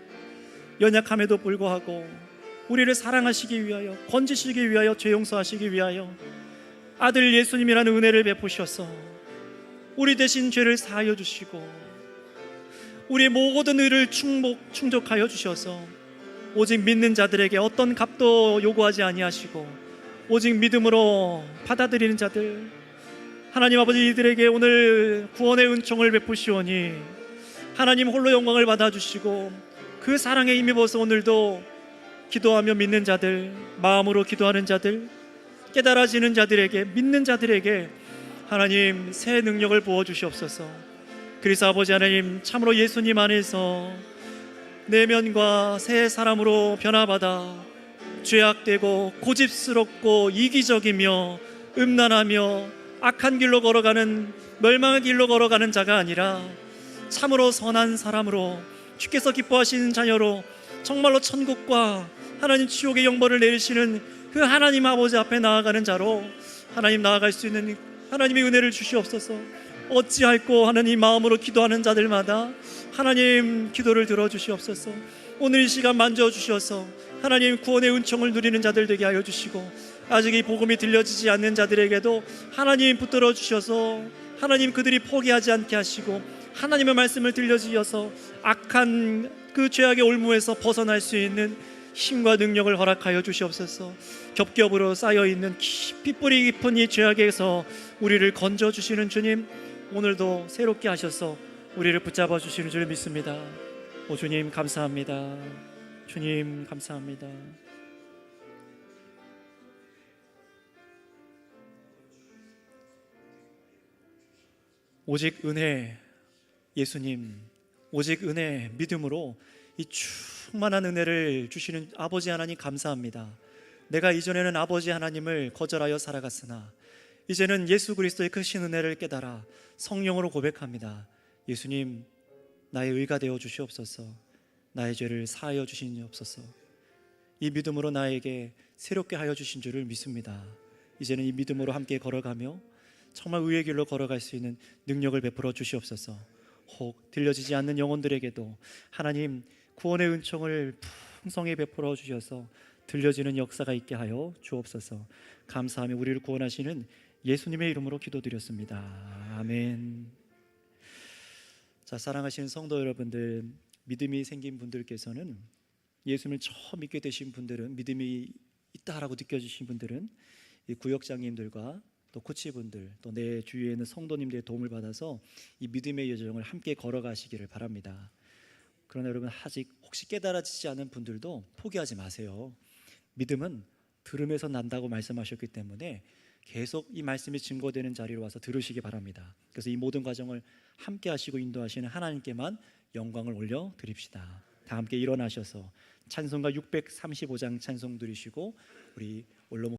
연약함에도 불구하고 우리를 사랑하시기 위하여, 건지시기 위하여, 죄 용서하시기 위하여 아들 예수님이라는 은혜를 베푸셔서 우리 대신 죄를 사하여 주시고 우리의 모든 의를 충족하여 주셔서 오직 믿는 자들에게 어떤 값도 요구하지 아니하시고 오직 믿음으로 받아들이는 자들, 하나님 아버지, 이들에게 오늘 구원의 은총을 베푸시오니 하나님 홀로 영광을 받아주시고 그 사랑에 힘입어서 오늘도 기도하며 믿는 자들, 마음으로 기도하는 자들, 깨달아지는 자들에게, 믿는 자들에게 하나님 새 능력을 부어주시옵소서. 그래서 아버지 하나님, 참으로 예수님 안에서 내면과 새 사람으로 변화받아 죄악되고 고집스럽고 이기적이며 음란하며 악한 길로 걸어가는, 멸망의 길로 걸어가는 자가 아니라 참으로 선한 사람으로, 주께서 기뻐하시는 자녀로 정말로 천국과 하나님 지옥의 영벌을 내리시는 그 하나님 아버지 앞에 나아가는 자로 하나님 나아갈 수 있는 하나님의 은혜를 주시옵소서. 어찌할꼬 하나님 마음으로 기도하는 자들마다 하나님 기도를 들어주시옵소서. 오늘 이 시간 만져주셔서 하나님 구원의 은총을 누리는 자들 되게 하여 주시고, 아직 이 복음이 들려지지 않는 자들에게도 하나님 붙들어 주셔서 하나님 그들이 포기하지 않게 하시고 하나님의 말씀을 들려주셔서 악한 그 죄악의 올무에서 벗어날 수 있는 힘과 능력을 허락하여 주시옵소서. 겹겹으로 쌓여있는 깊이 뿌리 깊은 이 죄악에서 우리를 건져주시는 주님, 오늘도 새롭게 하셔서 우리를 붙잡아 주시는 줄 믿습니다. 오 주님 감사합니다. 주님 감사합니다. 오직 은혜, 예수님, 오직 은혜, 믿음으로 이 충만한 은혜를 주시는 아버지 하나님 감사합니다. 내가 이전에는 아버지 하나님을 거절하여 살아갔으나 이제는 예수 그리스도의 크신 은혜를 깨달아 성령으로 고백합니다. 예수님, 나의 의가 되어 주시옵소서. 나의 죄를 사하여 주시옵소서. 이 믿음으로 나에게 새롭게 하여 주신 줄을 믿습니다. 이제는 이 믿음으로 함께 걸어가며 정말 의의 길로 걸어갈 수 있는 능력을 베풀어 주시옵소서. 혹 들려지지 않는 영혼들에게도 하나님 구원의 은총을 풍성히 베풀어 주셔서 들려지는 역사가 있게 하여 주옵소서. 감사하며 우리를 구원하시는 예수님의 이름으로 기도드렸습니다. 아멘. 자, 사랑하시는 성도 여러분들, 믿음이 생긴 분들께서는, 예수님을 처음 믿게 되신 분들은, 믿음이 있다라고 느껴지신 분들은 이 구역장님들과 또 코치분들, 또 내 주위에 있는 성도님들의 도움을 받아서 이 믿음의 여정을 함께 걸어가시기를 바랍니다. 그러나 여러분, 아직 혹시 깨달아지지 않은 분들도 포기하지 마세요. 믿음은 들음에서 난다고 말씀하셨기 때문에 계속 이 말씀이 증거되는 자리로 와서 들으시기 바랍니다. 그래서 이 모든 과정을 함께 하시고 인도하시는 하나님께만 영광을 올려 드립시다. 다 함께 일어나셔서 찬송가 635장 찬송 드리시고 우리 올로